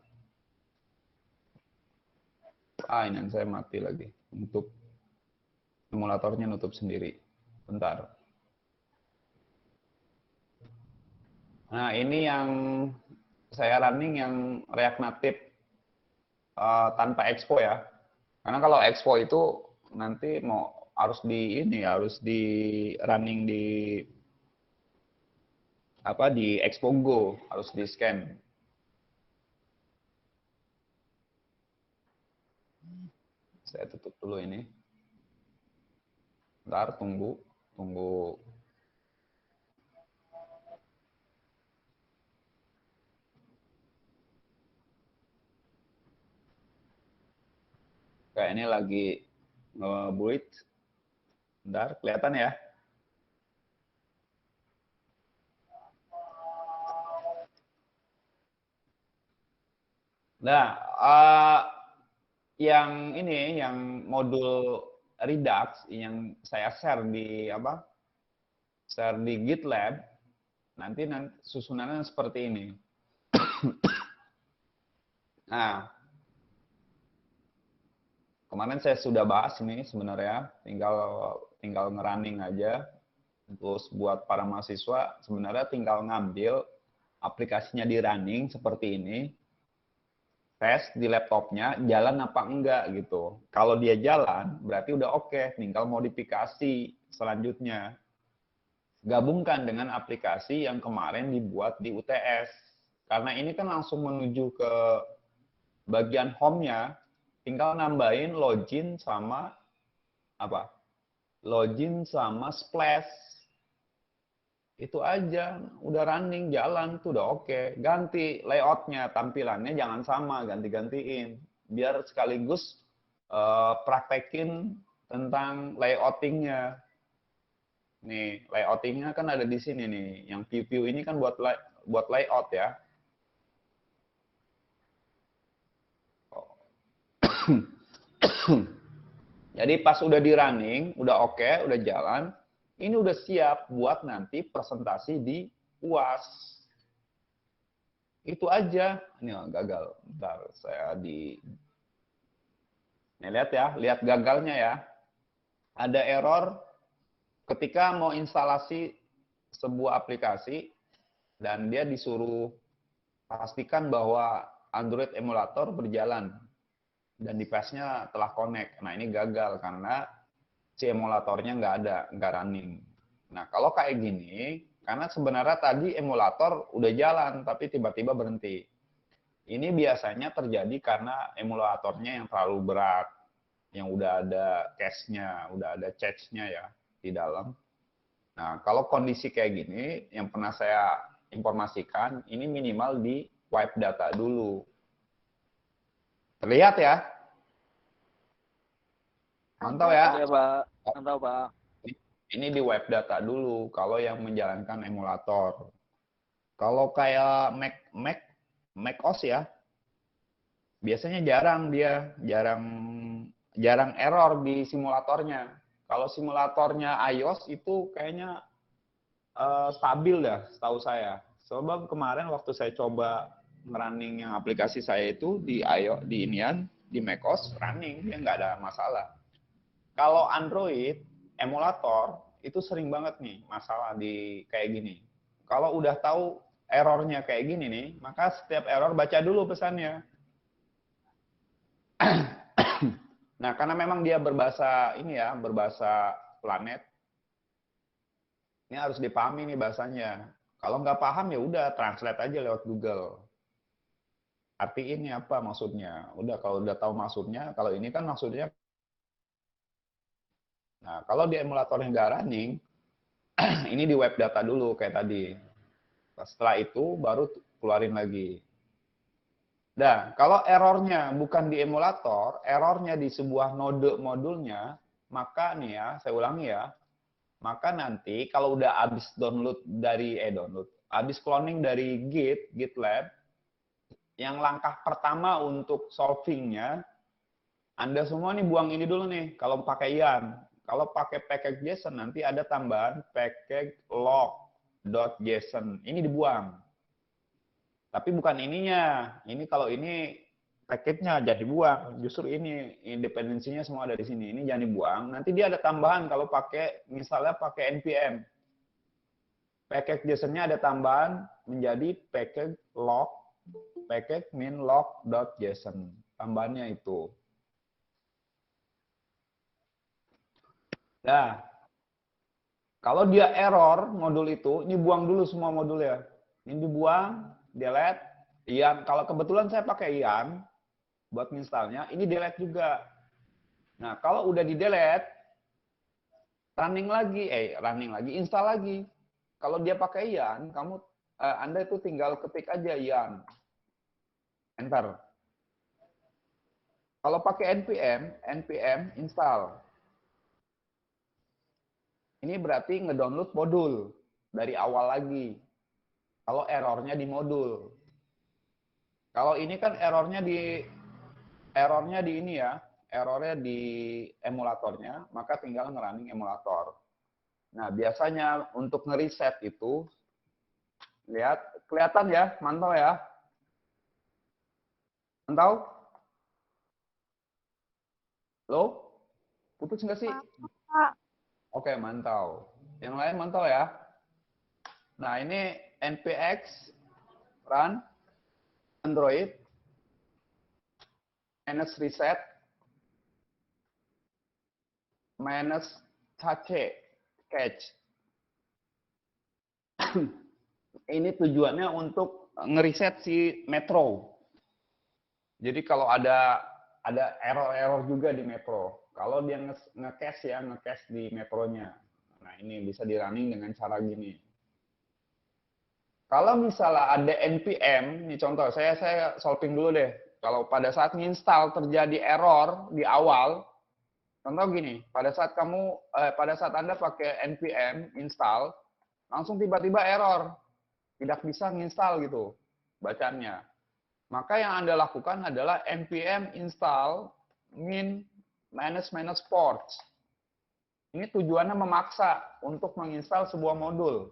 S1: Ini yang saya mati lagi. Untuk emulatornya nutup sendiri. Bentar. Nah, ini yang saya running yang React Native tanpa Expo ya. Karena kalau Expo itu nanti harus di running di Expo Go, harus di scan. Saya tutup dulu ini. Bentar, tunggu. Kayak ini lagi nge-build. Bentar, kelihatan ya? Nah, yang modul Redux yang saya share di GitLab, nanti susunannya seperti ini. Nah, kemarin saya sudah bahas ini sebenarnya, tinggal ngerunning aja. Terus buat para mahasiswa sebenarnya tinggal ngambil aplikasinya di running seperti ini, tes di laptopnya jalan apa enggak gitu. Kalau dia jalan berarti udah oke, tinggal modifikasi selanjutnya. Gabungkan dengan aplikasi yang kemarin dibuat di UTS. Karena ini kan langsung menuju ke bagian home-nya, tinggal nambahin login sama splash. Itu aja, udah running, jalan tuh udah oke. Ganti layoutnya, tampilannya jangan sama, ganti-gantiin. Biar sekaligus praktekin tentang layoutingnya. Nih, layoutingnya kan ada di sini nih. Yang view-view ini kan buat layout ya. Jadi pas udah di running, udah oke, udah jalan, ini udah siap buat nanti presentasi di UAS. Itu aja. Ini gagal. Bentar, saya di... Nih, lihat ya, lihat gagalnya ya. Ada error ketika mau instalasi sebuah aplikasi dan dia disuruh pastikan bahwa Android emulator berjalan dan device-nya telah connect. Nah, ini gagal karena si emulatornya nggak running. Nah, kalau kayak gini, karena sebenarnya tadi emulator udah jalan, tapi tiba-tiba berhenti. Ini biasanya terjadi karena emulatornya yang terlalu berat, yang udah ada cache-nya, udah ada cache-nya ya di dalam. Nah, kalau kondisi kayak gini, yang pernah saya informasikan, ini minimal di wipe data dulu. Terlihat ya? Mantap ya?
S2: Iya, Pak. Mantap, Pak.
S1: Ini di wipe data dulu, kalau yang menjalankan emulator. Kalau kayak Mac OS ya, biasanya jarang error di simulatornya. Kalau simulatornya iOS itu kayaknya stabil dah, setahu saya. Sebab kemarin waktu saya coba running yang aplikasi saya itu di iOS, di macOS running, dia nggak ada masalah. Kalau Android emulator itu sering banget nih masalah di kayak gini. Kalau udah tahu errornya kayak gini nih, maka setiap error baca dulu pesannya. Nah, karena memang dia berbahasa planet, ini harus dipahami nih bahasanya. Kalau nggak paham ya udah translate aja lewat Google. Artiin ini apa maksudnya. Udah kalau udah tahu maksudnya, kalau ini kan maksudnya. Nah, kalau di emulator yang nggak running, ini di web data dulu kayak tadi. Setelah itu baru keluarin lagi. Nah, kalau errornya bukan di emulator, errornya di sebuah node modulnya, maka nih ya, saya ulangi ya, maka nanti kalau udah habis habis cloning dari GitLab, yang langkah pertama untuk solvingnya, Anda semua nih buang ini dulu nih, kalau pakai Yarn. Kalau pakai package JSON nanti ada tambahan package log.json. Ini dibuang. Tapi bukan ininya. Ini kalau ini package-nya jadi buang. Justru ini independensinya semua ada di sini. Ini jangan dibuang. Nanti dia ada tambahan kalau pakai misalnya pakai npm. Package JSON-nya ada tambahan menjadi package min log.json. Tambahannya itu. Nah, kalau dia error modul itu, ini buang dulu semua modulnya. Ini dibuang, delete. Ian, kalau kebetulan saya pakai Ian buat installnya, ini delete juga. Nah, kalau udah di delete, running lagi, install lagi. Kalau dia pakai Ian, Anda itu tinggal ketik aja Ian, enter. Kalau pakai npm install. Ini berarti ngedownload modul dari awal lagi. Kalau errornya di modul. Kalau ini kan errornya di ini ya, errornya di emulatornya, maka tinggal ngerunning emulator. Nah, biasanya untuk ngereset itu, lihat, kelihatan ya, mantau ya. Mantau? Halo? Putus nggak sih? Oke, mantau. Yang lain mantau ya. Nah, ini npx run Android -reset -catch. Ini tujuannya untuk ngeriset si Metro. Jadi kalau ada error-error juga di Metro. Kalau dia nge-cache di Metronya. Nah, ini bisa di running dengan cara gini. Kalau misalnya ada npm, nih contoh, saya solving dulu deh. Kalau pada saat nginstal terjadi error di awal, contoh gini, pada saat Anda pakai npm install, langsung tiba-tiba error, tidak bisa nginstal gitu bacaannya. Maka yang Anda lakukan adalah npm install min ---- ports. Ini tujuannya memaksa untuk menginstal sebuah modul.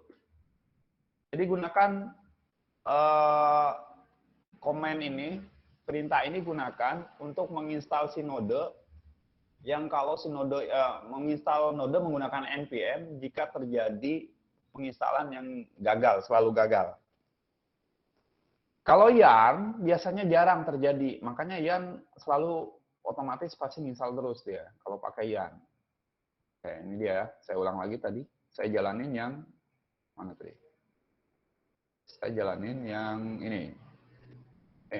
S1: Jadi gunakan komen ini, perintah ini gunakan untuk menginstal si node, yang kalau si node menginstal node menggunakan npm jika terjadi penginstalan yang gagal, selalu gagal. Kalau yarn biasanya jarang terjadi, makanya yarn selalu otomatis pasti install terus dia kalau pakai yarn. Oke, ini dia, saya ulang lagi tadi. Saya jalanin yang mana tadi? Saya jalanin yang ini.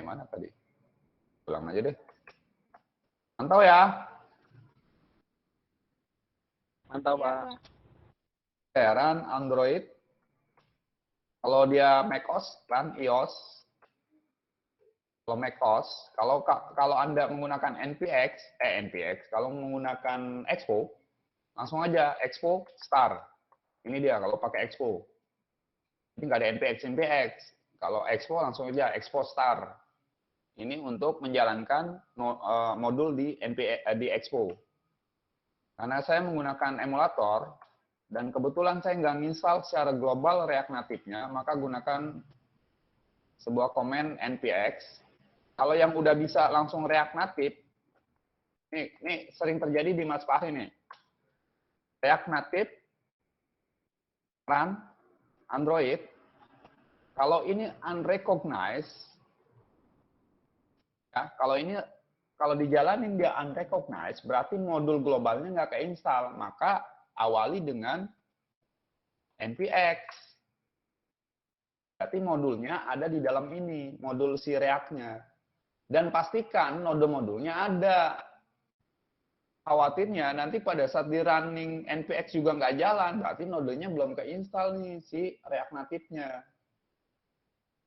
S1: Mana tadi? Ulang aja deh. Mantap ya?
S2: Mantap,
S7: Iya,
S2: Pak.
S7: Pak.
S1: Run Android. Kalau dia macOS, run iOS. Kalau macOS, kalau Anda menggunakan npx, kalau menggunakan Expo, langsung aja Expo start. Ini dia kalau pakai Expo. Ini nggak ada npx. Kalau Expo langsung aja Expo start. Ini untuk menjalankan modul di Expo. Karena saya menggunakan emulator, dan kebetulan saya nggak nginstal secara global React Native-nya, maka gunakan sebuah komen npx. Kalau yang udah bisa langsung React Native, nih sering terjadi di Mas Fahri nih. React Native, run, Android, kalau ini unrecognized, ya, kalau dijalanin dia unrecognized, berarti modul globalnya nggak keinstall. Maka awali dengan npx. Berarti modulnya ada di dalam ini, modul si React-nya. Dan pastikan node-modulnya ada. Khawatirnya nanti pada saat di running npx juga nggak jalan, berarti nodenya belum keinstall nih si React Native-nya.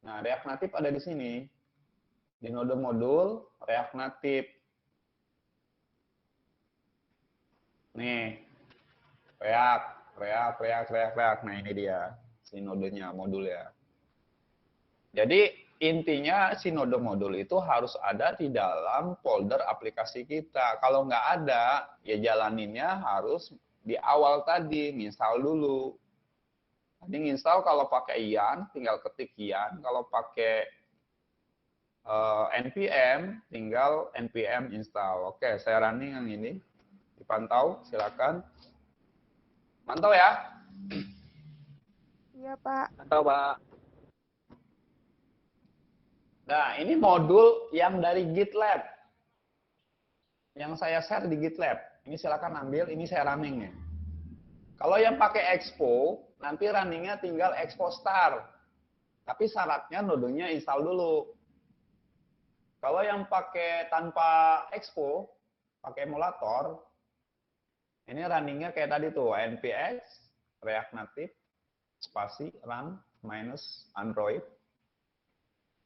S1: Nah, React Native ada di sini. Di node modul React Native. Nih, React. Nah, ini dia si nodenya, modulnya. Jadi intinya si node modul itu harus ada di dalam folder aplikasi kita. Kalau nggak ada, ya jalaninnya harus di awal tadi, nginstal dulu. Tadi nginstal kalau pakai yarn, tinggal ketik yarn. Kalau pakai npm, tinggal npm install. Oke, saya running yang ini. Dipantau, silakan. Mantau ya?
S3: Iya, Pak.
S2: Mantap, Pak.
S1: Nah, ini modul yang dari GitLab. Yang saya share di GitLab. Ini silakan ambil, ini saya running nih. Kalau yang pakai Expo, nanti runningnya tinggal Expo start. Tapi syaratnya nodenya install dulu. Kalau yang pakai tanpa Expo, pakai emulator, ini runningnya kayak tadi tuh, npx, React Native, spasi, run, minus Android.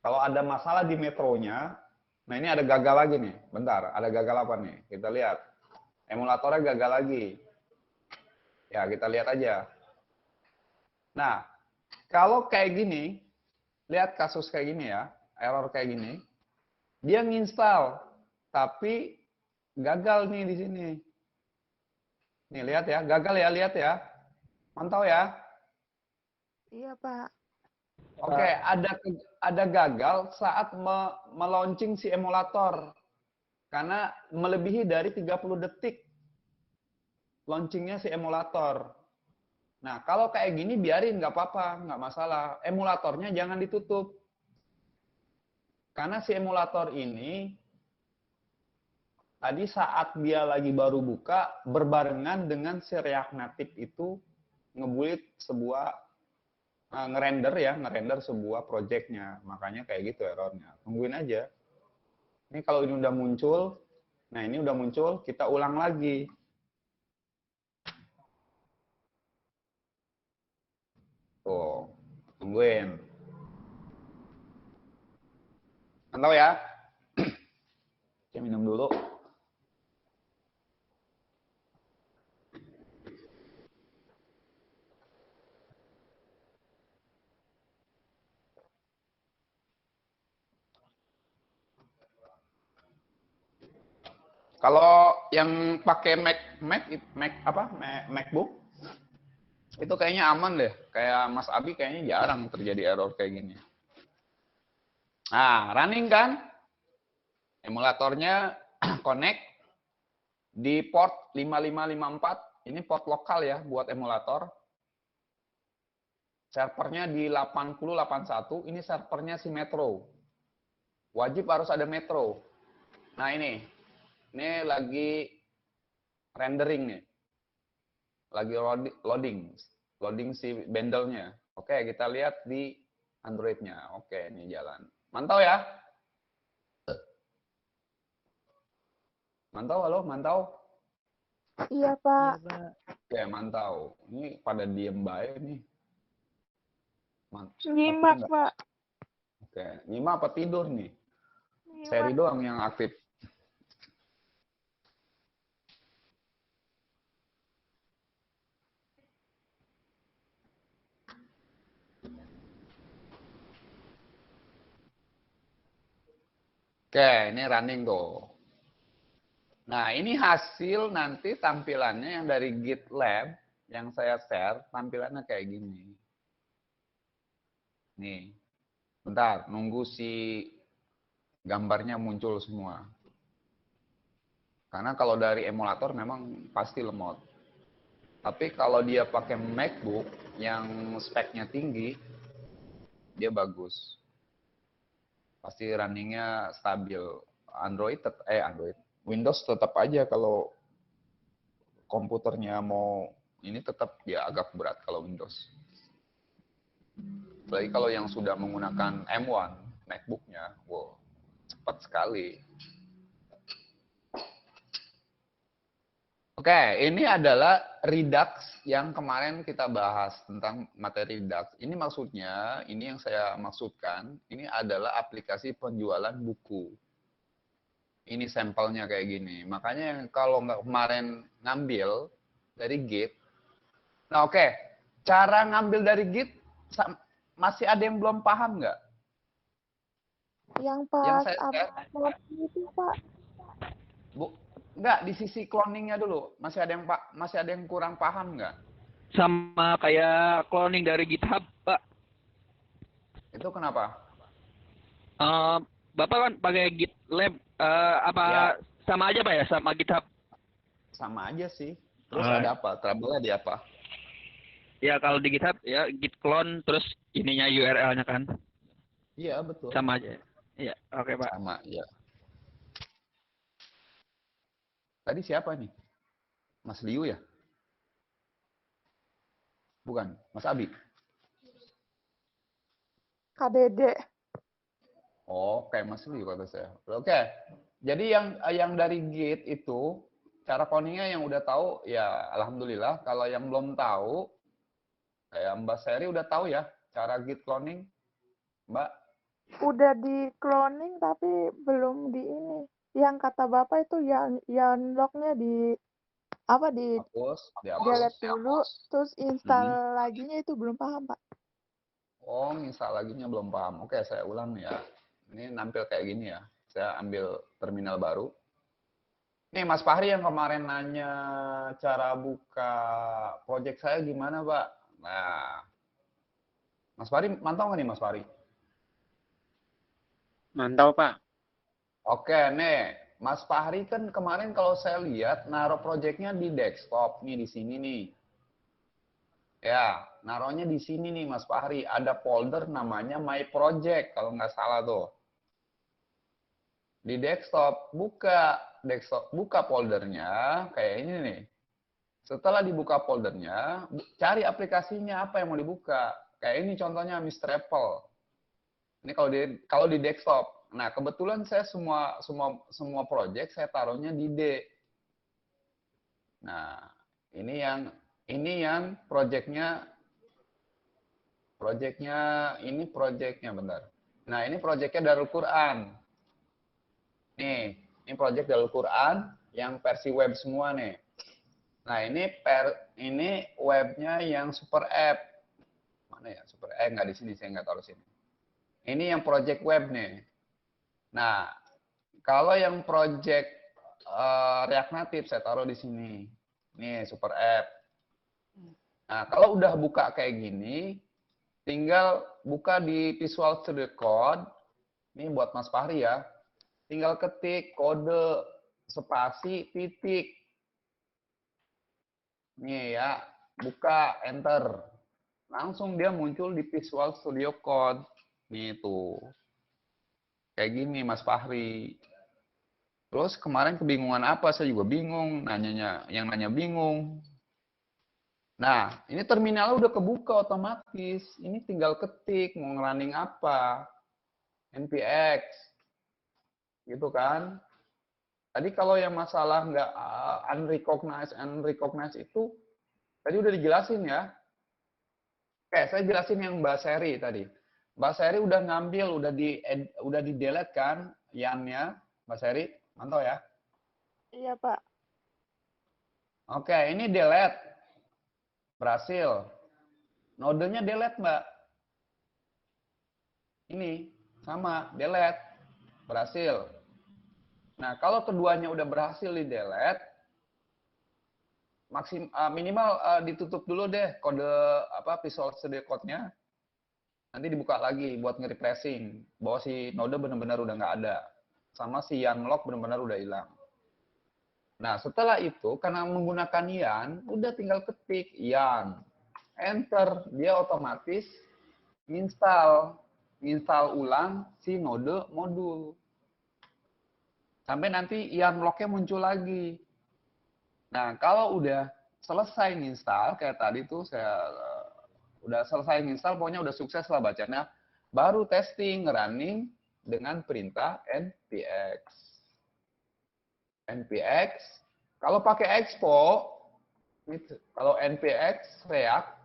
S1: Kalau ada masalah di metronya, nah ini ada gagal lagi nih. Bentar, ada gagal apa nih? Kita lihat. Emulatornya gagal lagi. Ya, kita lihat aja. Nah, kalau kayak gini, lihat kasus kayak gini ya, error kayak gini. Dia nginstal, tapi gagal nih di sini. Nih, lihat ya, gagal ya, lihat ya. Mantau ya.
S3: Iya, Pak.
S1: Oke, ada gagal saat melaunching si emulator. Karena melebihi dari 30 detik launchingnya si emulator. Nah, kalau kayak gini biarin, nggak apa-apa, nggak masalah. Emulatornya jangan ditutup. Karena si emulator ini, tadi saat dia lagi baru buka, berbarengan dengan si React Native itu ngebuild sebuah ngerender sebuah projectnya. Makanya kayak gitu errornya. Tungguin aja. Ini kalau ini udah muncul, nah ini udah muncul, kita ulang lagi. Tuh, tungguin. Mantap ya. Saya minum dulu. Kalau yang pakai MacBook itu kayaknya aman deh. Kayak Mas Abi kayaknya jarang terjadi error kayak gini. Nah, running kan? Emulatornya connect di port 5554. Ini port lokal ya buat emulator. Servernya di 8081. Ini servernya si Metro. Wajib harus ada Metro. Nah ini lagi rendering nih. Lagi loading si bundle-nya. Oke, kita lihat di Android-nya. Oke, ini jalan. Mantau ya? Mantau, halo, mantau?
S3: Iya, Pak.
S1: Oke, mantau. Ini pada diem baik nih.
S3: Nyimak, Pak.
S1: Oke, nyimak apa tidur nih?
S3: Nyimak.
S1: Seri doang yang aktif. Oke, ini running tuh. Nah, ini hasil nanti tampilannya yang dari GitLab yang saya share, tampilannya kayak gini. Nih, bentar, nunggu si gambarnya muncul semua. Karena kalau dari emulator memang pasti lemot. Tapi kalau dia pakai MacBook yang speknya tinggi, dia bagus. Pasti runningnya stabil. Windows tetap aja kalau komputernya mau ini tetap ya agak berat kalau Windows. Apalagi kalau yang sudah menggunakan M1 MacBook-nya, wow, cepat sekali. Oke, ini adalah Redux yang kemarin kita bahas tentang materi Redux. Ini maksudnya, ini yang saya maksudkan, ini adalah aplikasi penjualan buku. Ini sampelnya kayak gini. Makanya kalau nggak kemarin ngambil dari Git. Nah oke, cara ngambil dari Git, masih ada yang belum paham nggak?
S3: Yang pas
S1: saya
S3: upload itu, Pak.
S1: Bu, enggak, di sisi cloningnya dulu. Masih ada yang kurang paham nggak?
S2: Sama kayak cloning dari GitHub, Pak.
S1: Itu kenapa?
S2: Bapak kan pakai GitLab, apa
S1: Ya.
S2: sama aja Pak ya sama GitHub?
S1: Sama aja sih. Terus ada apa? Trouble-nya di apa?
S2: Ya kalau di GitHub ya git clone terus ininya URL-nya kan
S1: Iya, betul.
S2: sama aja. Iya, oke Pak.
S1: Sama, ya. Tadi siapa nih? Mas Liu ya? Bukan, Mas Abi.
S3: KDD.
S1: Oh, kayak Mas Liu kata saya. Oke. Jadi yang dari Git itu cara cloningnya yang udah tahu ya alhamdulillah. Kalau yang belum tahu kayak Mbak Seri udah tahu ya cara Git cloning, Mbak?
S3: Udah di cloning tapi belum di ini. Yang kata Bapak itu yang lock-nya di
S1: Hapus,
S3: delete dulu, terus install laginya itu belum paham, Pak.
S1: Oh, install laginya belum paham. Oke, saya ulang ya. Ini nampil kayak gini ya. Saya ambil terminal baru. Nih, Mas Fahri yang kemarin nanya cara buka project saya gimana, Pak? Nah, Mas Fahri mantau nggak nih, Mas Fahri?
S4: Mantau, Pak.
S1: Oke, nih. Mas Fahri kan kemarin kalau saya lihat naruh projectnya di desktop. Nih, di sini nih. Ya, naruhnya di sini nih, Mas Fahri. Ada folder namanya My Project, kalau nggak salah tuh. Di desktop, buka foldernya, kayak ini nih. Setelah dibuka foldernya, cari aplikasinya apa yang mau dibuka. Kayak ini contohnya Mr. Apple. Ini kalau di desktop. Nah, kebetulan saya semua project saya taruhnya di D. Nah, ini yang projectnya bentar. Nah, ini projectnya Darul Quran. Ini project Darul Quran yang versi web semua nih. Nah, ini webnya yang super app. Mana ya? Super app nggak di sini, saya nggak tahu di sini. Ini yang project web nih. Nah, kalau yang project React Native saya taruh di sini. Nih, super app. Nah, kalau udah buka kayak gini, tinggal buka di Visual Studio Code. Ini buat Mas Fahri ya. Tinggal ketik kode spasi titik. Nih ya, buka enter. Langsung dia muncul di Visual Studio Code. Nih tuh. Kayak gini Mas Fahri. Terus kemarin kebingungan apa? Saya juga bingung, yang nanya bingung. Nah, ini terminalnya udah kebuka otomatis. Ini tinggal ketik mau ngerunning apa. NPX. Gitu kan. Tadi kalau yang masalah nggak unrecognized itu tadi udah dijelasin ya. Oke, saya jelasin yang Mbak Seri tadi. Mbak Seri udah ngambil, udah di delete kan YAN-nya, Mbak Seri, mantap ya?
S3: Iya, Pak.
S1: Oke, ini delete. Berhasil. Nodenya delete, Mbak. Ini, sama, delete. Berhasil. Nah, kalau keduanya udah berhasil di delete, minimal ditutup dulu deh kode Visual Studio Code-nya. Nanti dibuka lagi buat nge-refreshing bahwa si node benar-benar udah nggak ada. Sama si YAN lock benar-benar udah hilang. Nah, setelah itu karena menggunakan YAN, udah tinggal ketik YAN. Enter, dia otomatis install ulang si node modul. Sampai nanti YAN lock-nya muncul lagi. Nah, kalau udah selesai install, kayak tadi tuh saya udah selesai install, pokoknya udah sukses lah bacanya, baru testing, running dengan perintah npx. npx, kalau pakai expo, kalau npx react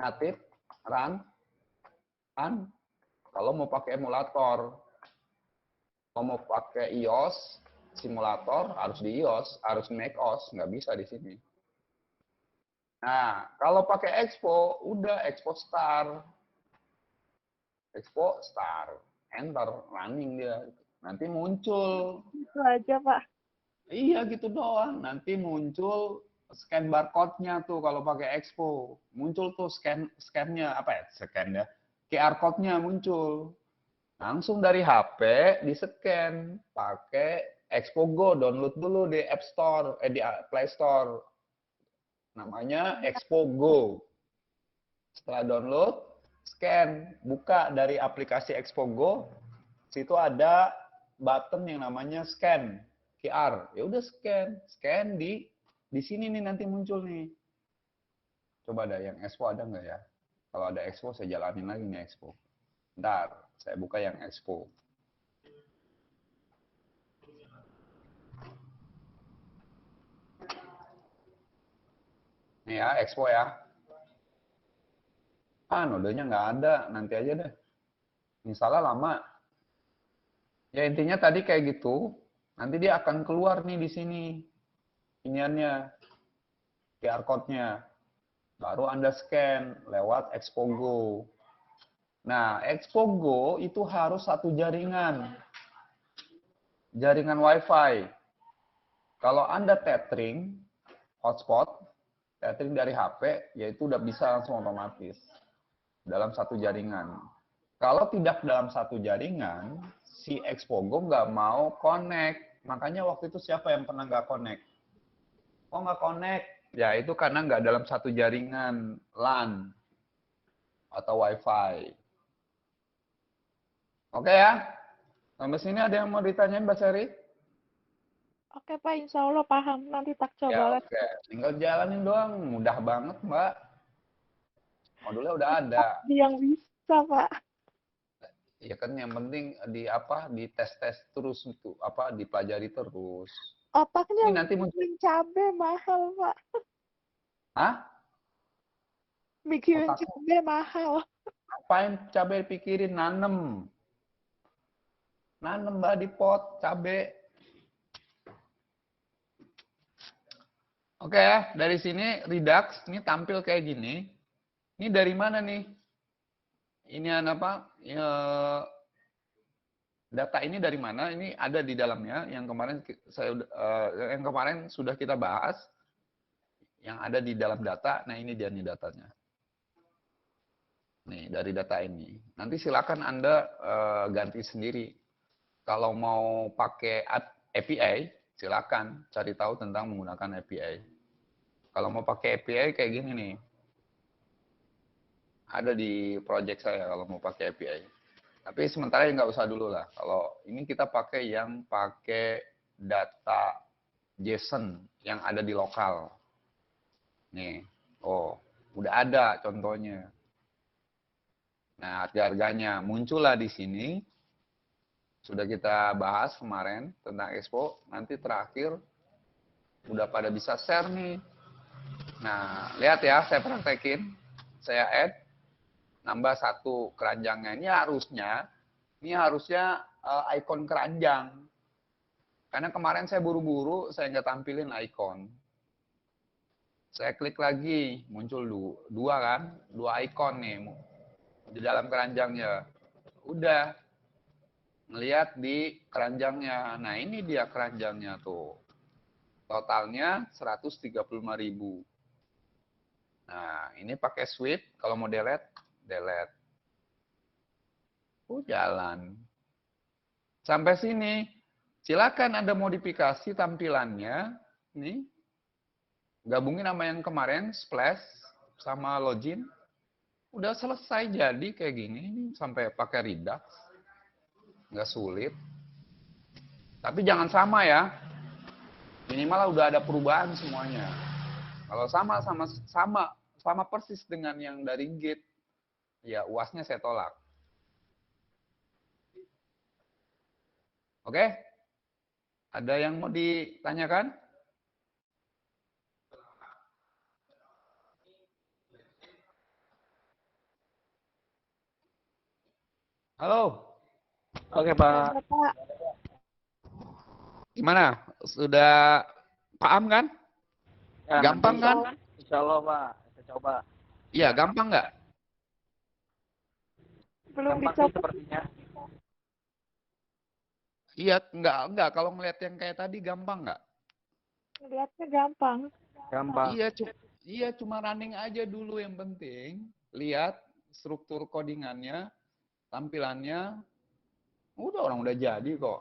S1: native run, kalau mau pakai emulator, kalau mau pakai iOS simulator harus di iOS, harus make OS, nggak bisa di sini. Nah, kalau pakai Expo, udah Expo Star. Expo Star. Enter, running dia. Nanti muncul.
S3: Itu aja, Pak.
S1: Iya, gitu doang. Nanti muncul scan barcode-nya tuh kalau pakai Expo. Muncul tuh scan-nya, scan-nya. QR code-nya muncul. Langsung dari HP di-scan. Pakai Expo Go, download dulu di App Store, di Play Store. Namanya Expo Go. Setelah download, scan, buka dari aplikasi Expo Go, situ ada button yang namanya scan QR. Ya udah scan di sini nih nanti muncul nih. Coba ada yang Expo ada nggak ya? Kalau ada Expo saya jalanin lagi nih Expo. Bentar, saya buka yang Expo. Nih ya, Expo ya. Nodenya nggak ada, nanti aja deh. Misalnya lama. Ya intinya tadi kayak gitu, nanti dia akan keluar nih di sini. Iniannya, QR code-nya. Baru Anda scan lewat Expo Go. Nah, Expo Go itu harus satu jaringan. Jaringan Wi-Fi. Kalau Anda tethering, hotspot, tethering dari HP, yaitu udah bisa langsung otomatis. Dalam satu jaringan. Kalau tidak dalam satu jaringan, si Expo Go nggak mau connect. Makanya waktu itu siapa yang pernah nggak connect? Oh nggak connect? Ya itu karena nggak dalam satu jaringan LAN atau Wi-Fi. Oke ya? Sampai sini ada yang mau ditanyain Mbak Seri?
S3: Oke, Pak. Insya Allah paham. Nanti tak coba.
S1: Ya oke. Tinggal jalanin doang. Mudah banget Mbak. Modulnya udah ada.
S3: Yang bisa, Pak.
S1: Ya kan yang penting di tes terus itu dipelajari terus.
S3: Otaknya
S1: Ini nanti muncul.
S3: bikin cabai mahal, Pak.
S1: Hah?
S3: Mikirin
S1: Otak
S3: cabai mahal.
S1: Ngapain cabai pikirin nanem? Nanem Mbak di pot cabe. Oke ya, dari sini Redux ini tampil kayak gini. Ini dari mana nih? Ini apa? Data ini dari mana? Ini ada di dalamnya. Yang kemarin sudah kita bahas. Yang ada di dalam data. Nah ini dia nih datanya. Nih dari data ini. Nanti silakan Anda ganti sendiri. Kalau mau pakai API, silakan cari tahu tentang menggunakan API. Kalau mau pakai API kayak gini nih. Ada di project saya kalau mau pakai API. Tapi sementara nggak usah dulu lah. Kalau ini kita pakai yang pakai data JSON yang ada di lokal. Nih, oh, udah ada contohnya. Nah, harga-harganya muncullah di sini. Sudah kita bahas kemarin tentang Expo. Nanti terakhir udah pada bisa share nih. Nah, lihat ya, saya praktekin. Saya add. Nambah satu keranjangnya. Ini harusnya ikon keranjang. Karena kemarin saya buru-buru, saya nggak tampilin ikon. Saya klik lagi, muncul dua kan, dua ikon nih di dalam keranjangnya. Udah ngelihat di keranjangnya. Nah ini dia keranjangnya tuh. Totalnya 135.000. Nah ini pakai sweep. Kalau mau delete. Jalan. Sampai sini. Silakan Anda modifikasi tampilannya. Nih. Gabungin sama yang kemarin, splash sama login. Udah selesai jadi kayak gini. Ini sampai pakai Redux. Nggak sulit. Tapi jangan sama ya. Minimal udah ada perubahan semuanya. Kalau sama persis dengan yang dari Git, ya UAS-nya saya tolak. Oke? Ada yang mau ditanyakan? Halo?
S2: Oke, Pak.
S1: Gimana? Sudah paham kan?
S2: Ya,
S1: Gampang kan?
S2: Insya Allah, Pak. Saya coba.
S1: Iya, gampang nggak?
S3: Belum
S2: Gampang sih
S3: dicoba.
S2: sepertinya.
S1: Iya, enggak. Kalau ngeliat yang kayak tadi gampang nggak?
S3: Lihatnya gampang.
S2: Gampang.
S1: Iya, cuma running aja dulu yang penting. Lihat struktur codingannya, tampilannya, orang udah jadi kok.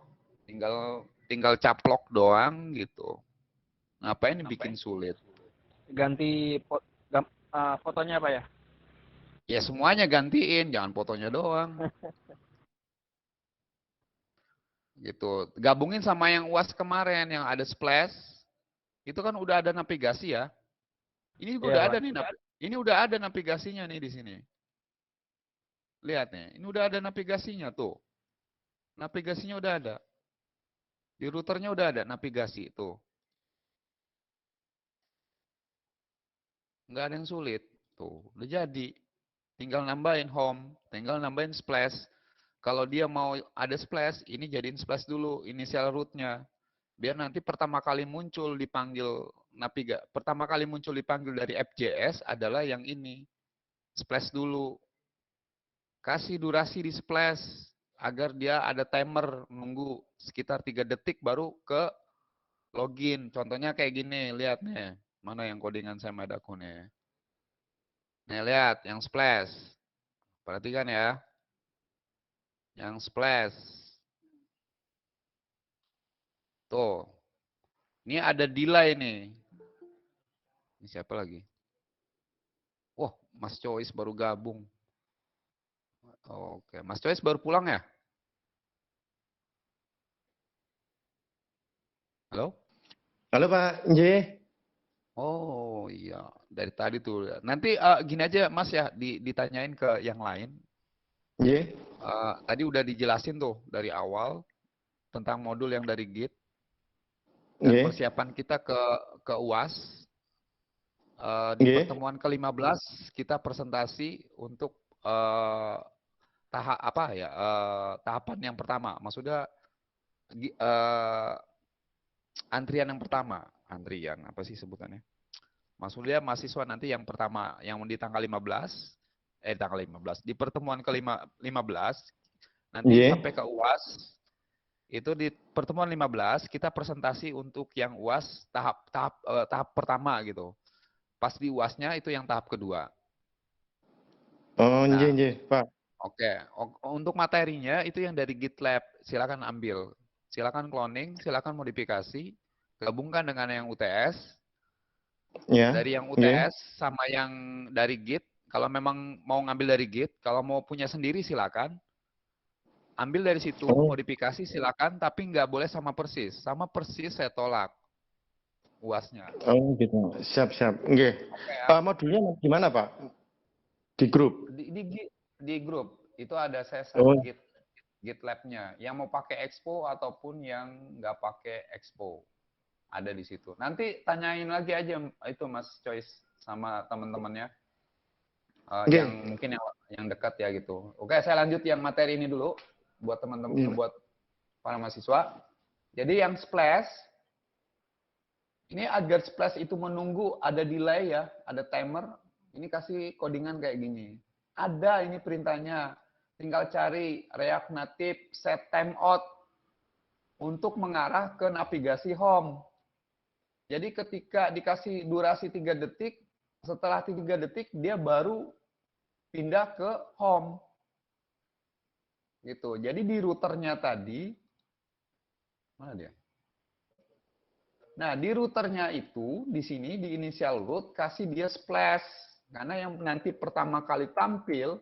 S1: Tinggal caplok doang gitu. Ngapain bikin sulit?
S2: Ganti fotonya apa ya?
S1: Ya semuanya gantiin, jangan fotonya doang. Gitu. Gabungin sama yang UAS kemarin yang ada splash. Itu kan udah ada navigasi ya. Ini juga udah ada nih. Ini udah ada navigasinya nih di sini. Lihat nih, ini udah ada navigasinya tuh. Navigasinya udah ada. Di routernya udah ada navigasi tuh. Nggak ada yang sulit. Tuh, udah jadi. Tinggal nambahin home, tinggal nambahin splash. Kalau dia mau ada splash, ini jadiin splash dulu, inisial root-nya. Biar nanti pertama kali muncul dipanggil dari FJS adalah yang ini. Splash dulu. Kasih durasi di splash agar dia ada timer nunggu sekitar 3 detik baru ke login. Contohnya kayak gini, lihat nih. Mana yang codingan saya Madaku nih. Nih lihat yang splash. Perhatikan ya. Yang splash. Tuh. Ini ada delay nih. Ini siapa lagi? Wah, Mas Choice baru gabung. Oke, Mas Choice baru pulang ya? Halo?
S8: Halo Pak, Nj.
S1: Oh iya, dari tadi tuh. Nanti gini aja Mas ya, ditanyain ke yang lain.
S8: Nj.
S1: Tadi udah dijelasin tuh dari awal tentang modul yang dari Git. Dan persiapan kita ke UAS. Di pertemuan ke-15 kita presentasi untuk
S7: tahapan yang pertama. Maksudnya antrian yang pertama. Antrian apa sih sebutannya? Maksudnya mahasiswa nanti yang pertama yang di tanggal 15 di pertemuan ke-15 nanti sampai ke UAS. Itu di pertemuan 15 kita presentasi untuk yang UAS tahap pertama gitu. Pas di UASnya itu yang tahap kedua.
S9: Oh,
S7: Nah,
S9: Pak.
S7: Oke, untuk materinya itu yang dari GitLab, silakan ambil. Silakan cloning, silakan modifikasi, gabungkan dengan yang UTS.
S9: Ya.
S7: Dari yang UTS sama yang dari Git, kalau memang mau ngambil dari Git, kalau mau punya sendiri silakan. Ambil dari situ, modifikasi silakan, tapi nggak boleh sama persis. Sama persis saya tolak UASnya.
S9: Oh, gitu. Siap. Nggih. Modulnya gimana, Pak? Di grup?
S7: Di grup. Itu ada session GitLab-nya. Yang mau pakai Expo ataupun yang nggak pakai Expo. Ada di situ. Nanti tanyain lagi aja itu Mas Choice sama teman-temannya. Yang mungkin yang dekat ya gitu. Oke, saya lanjut yang materi ini dulu. Buat teman-teman, buat para mahasiswa. Jadi yang splash, ini agar splash itu menunggu ada delay ya, ada timer. Ini kasih codingan kayak gini. Ada ini perintahnya. Tinggal cari React Native set timeout untuk mengarah ke navigasi home. Jadi ketika dikasih durasi 3 detik, setelah 3 detik dia baru pindah ke home. Gitu. Jadi di routernya tadi, mana dia? Nah, di routernya itu, di sini, di initial root, kasih dia splash. Karena yang nanti pertama kali tampil,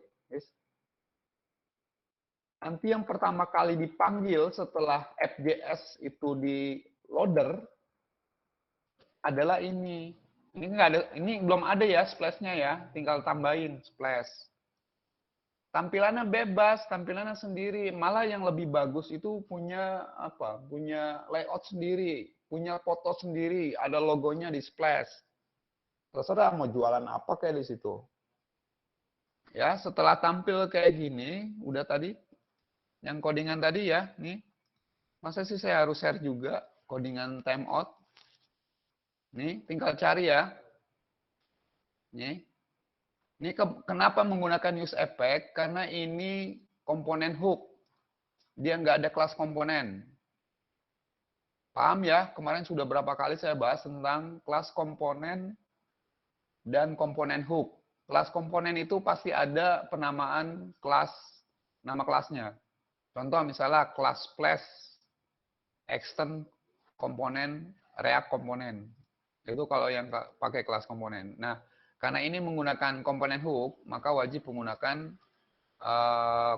S7: nanti yang pertama kali dipanggil setelah FGS itu di loader, adalah ini. Ini nggak ada, ini belum ada ya splash-nya ya, tinggal tambahin splash. Tampilannya bebas, tampilannya sendiri. Malah yang lebih bagus itu punya apa? Punya layout sendiri, punya foto sendiri, ada logonya di splash. Terserah mau jualan apa kayak di situ. Ya, setelah tampil kayak gini, udah tadi yang codingan tadi ya, nih. Masa sih saya harus share juga codingan timeout? Nih, tinggal cari ya. Nih. Ini kenapa menggunakan use effect? Karena ini komponen hook. Dia nggak ada kelas komponen. Paham ya? Kemarin sudah berapa kali saya bahas tentang kelas komponen dan komponen hook. Kelas komponen itu pasti ada penamaan kelas, nama kelasnya. Contoh misalnya kelas flash, extend komponen, react komponen. Itu kalau yang pakai kelas komponen. Nah, karena ini menggunakan komponen hook, maka wajib menggunakan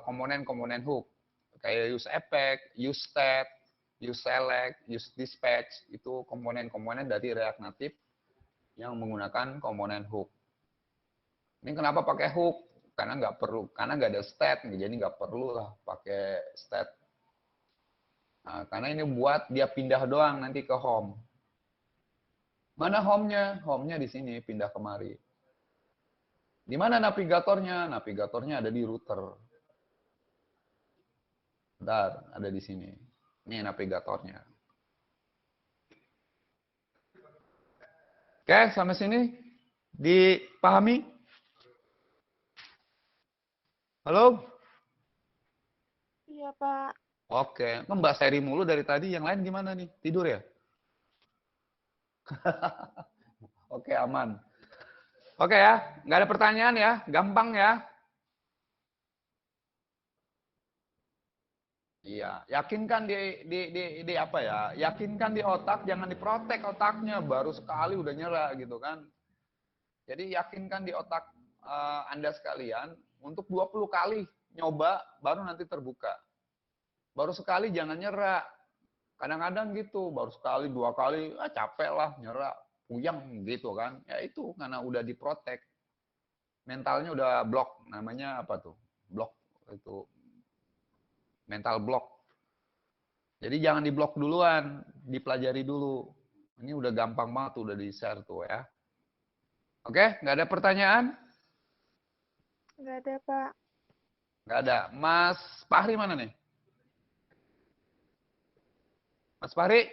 S7: komponen-komponen hook. Kayak use effect, use stat, use select, use dispatch. Itu komponen-komponen dari React Native yang menggunakan komponen hook. Ini kenapa pakai hook? Karena nggak perlu, karena nggak ada stat, jadi nggak perlu lah pakai stat. Nah, karena ini buat dia pindah doang nanti ke home. Mana home-nya? Home-nya di sini, pindah kemari. Di mana navigatornya? Navigatornya ada di router. Bentar, ada di sini. Ini navigatornya. Oke, sampai sini dipahami? Halo?
S3: Iya, Pak.
S7: Oke, Mbak Seri mulu dari tadi. Yang lain gimana nih? Tidur ya? Oke, aman. Oke ya, nggak ada pertanyaan ya, gampang ya. Iya, yakinkan di apa ya? Yakinkan di otak, jangan diprotek otaknya. Baru sekali udah nyerah gitu kan. Jadi yakinkan di otak Anda sekalian untuk 20 kali nyoba baru nanti terbuka. Baru sekali jangan nyerah. Kadang-kadang gitu, baru sekali, 2 kali, capek lah, nyerah. Puyeng gitu kan. Ya itu karena udah diprotek. Mentalnya udah blok. Namanya apa tuh? Blok itu. Mental block. Jadi jangan diblok duluan, dipelajari dulu. Ini udah gampang banget, udah di-share tuh ya. Oke, nggak ada pertanyaan?
S3: Nggak ada, Pak.
S7: Nggak ada. Mas Fahri mana nih? Mas Fahri?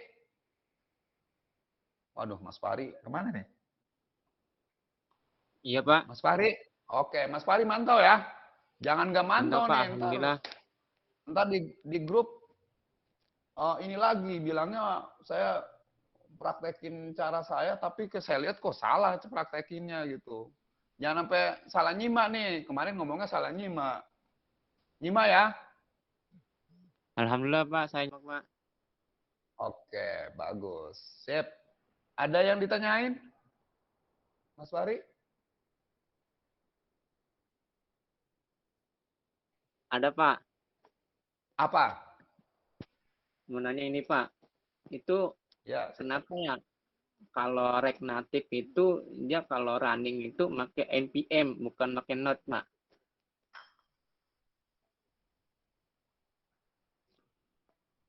S7: Waduh, Mas Fahri kemana nih?
S4: Iya, Pak.
S7: Mas Fahri? Oke, Mas Fahri mantau ya. Jangan nggak
S4: Mantap,
S7: mantau
S4: Pak.
S7: nih,
S4: Alhamdulillah.
S7: ntar di grup ini lagi bilangnya saya praktekin cara saya, tapi saya lihat kok salah praktekinnya gitu. Jangan sampai salah nyimak nih. Kemarin ngomongnya salah nyimak. Nyimak ya.
S4: Alhamdulillah, Pak. Saya nyimak, Pak.
S7: Oke, bagus. Sip. Ada yang ditanyain? Mas Fahri?
S4: Ada, Pak.
S7: Apa?
S4: Mau nanya ini, Pak. Itu
S7: Ya,
S4: kenapa ya kalau rek natif itu dia kalau running itu pakai npm bukan pakai node, Pak?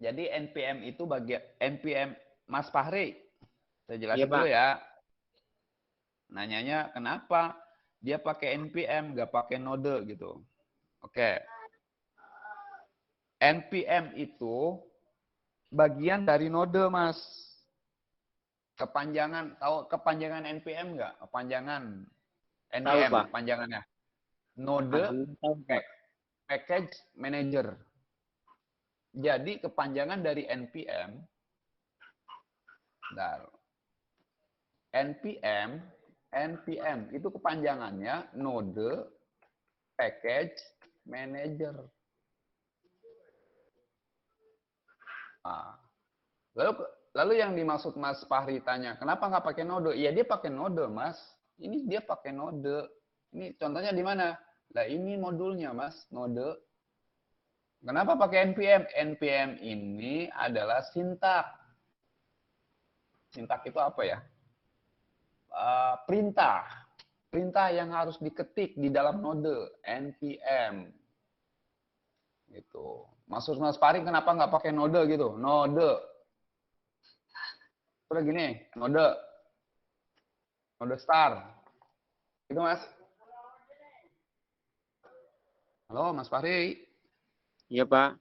S7: jadi NPM itu bagian NPM Mas Fahri. Saya
S4: Iya,
S7: jelasin
S4: Pak.
S7: dulu ya. Nanyanya kenapa dia pakai NPM nggak pakai node gitu. Oke. NPM itu bagian dari node, Mas. Kepanjangan, tahu kepanjangan NPM nggak? Kepanjangan NPM,
S4: Pak.
S7: kepanjangannya. Node
S4: Tahu, Pak.
S7: Package Manager. Jadi kepanjangan dari NPM, NPM itu kepanjangannya Node Package Manager. Nah, lalu yang dimaksud Mas Fahri tanya, kenapa nggak pakai Node? Iya dia pakai Node, Mas. Ini dia pakai Node. Ini contohnya di mana? Nah ini modulnya, Mas, Node. Kenapa pakai NPM? NPM ini adalah sintak. Sintak itu apa ya? Perintah. Perintah yang harus diketik di dalam node. NPM. Gitu. Maksud Mas Fahri kenapa nggak pakai node gitu? Node. Terus gini, node. Node star. Gitu, Mas. Halo, Mas Fahri.
S4: Iya, Pak.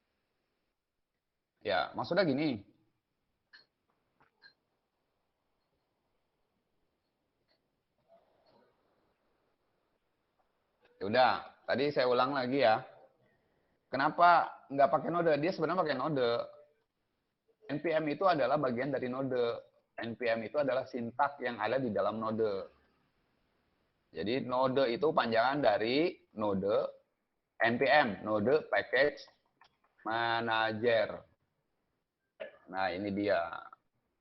S7: Ya, maksudnya gini. Udah, tadi saya ulang lagi ya. Kenapa nggak pakai node? Dia sebenarnya pakai node. NPM itu adalah bagian dari node. NPM itu adalah sintak yang ada di dalam node. Jadi node itu panjangan dari node NPM, Node Package Manager. Nah, ini dia.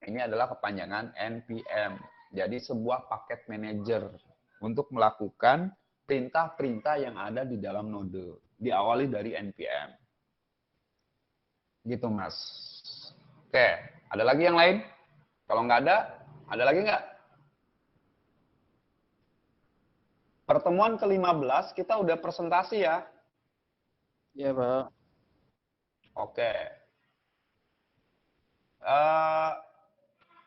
S7: Ini adalah kepanjangan NPM. Jadi sebuah paket manager untuk melakukan perintah-perintah yang ada di dalam node. Diawali dari NPM. Gitu, Mas. Oke, ada lagi yang lain? Kalau nggak ada lagi nggak? Pertemuan ke-15 kita udah presentasi ya.
S5: Iya, Pak.
S7: Oke.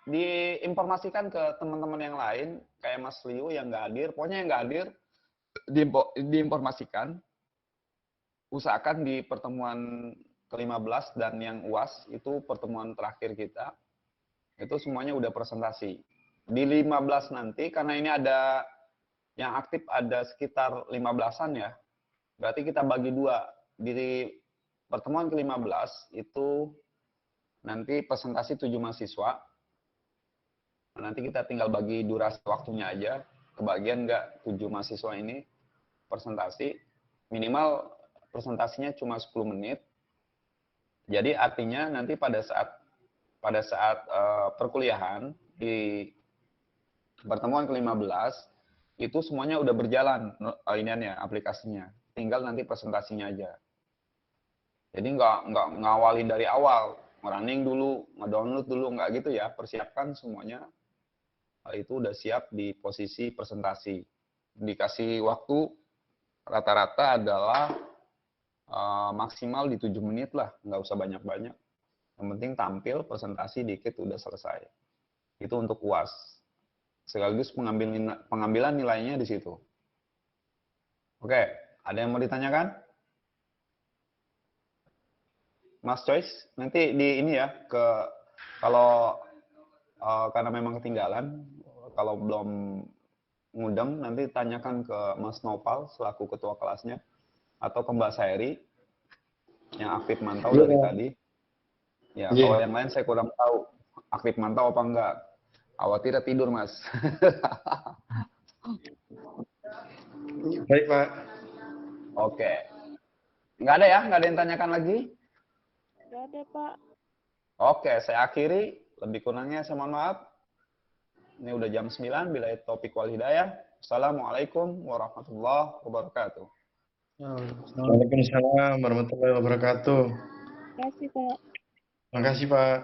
S7: Diinformasikan ke teman-teman yang lain, kayak Mas Liu yang nggak hadir, pokoknya yang nggak hadir, diinformasikan, usahakan di pertemuan ke-15 dan yang UAS, itu pertemuan terakhir kita, itu semuanya udah presentasi. Di 15 nanti, karena ini ada, yang aktif ada sekitar 15-an ya, berarti kita bagi dua. Di pertemuan ke-15 itu nanti presentasi 7 mahasiswa. Nanti kita tinggal bagi durasi waktunya aja. Kebagian nggak 7 mahasiswa ini presentasi. Minimal presentasinya cuma 10 menit. Jadi artinya nanti pada saat perkuliahan di pertemuan ke-15 itu semuanya udah berjalan iniannya, aplikasinya. Tinggal nanti presentasinya aja. Jadi nggak ngawalin dari awal, running dulu, ngedownload dulu, nggak gitu ya. Persiapkan semuanya, itu udah siap di posisi presentasi. Dikasih waktu rata-rata adalah maksimal di 7 menit lah, nggak usah banyak-banyak. Yang penting tampil, presentasi dikit, udah selesai. Itu untuk UAS. Sekaligus pengambilan nilainya di situ. Oke, ada yang mau ditanyakan?
S1: Mas Choice, nanti di ini ya ke kalau karena memang ketinggalan, kalau belum ngundang nanti tanyakan ke Mas Nopal selaku ketua kelasnya atau ke Mbak Sairi yang aktif mantau dari tadi. Ya, kalau yang lain saya kurang tahu aktif mantau apa enggak. Khawatir tidur, Mas.
S9: Baik, Pak.
S1: Oke. Nggak ada ya? Nggak ada yang tanyakan lagi?
S3: Nggak ada, Pak.
S1: Oke, saya akhiri. Lebih kurangnya saya mohon maaf. Ini udah jam 9, bila topik wal hidayah. Assalamualaikum warahmatullahi wabarakatuh.
S9: Waalaikumsalam warahmatullahi wabarakatuh.
S3: Terima kasih, Pak.
S9: Terima kasih, Pak.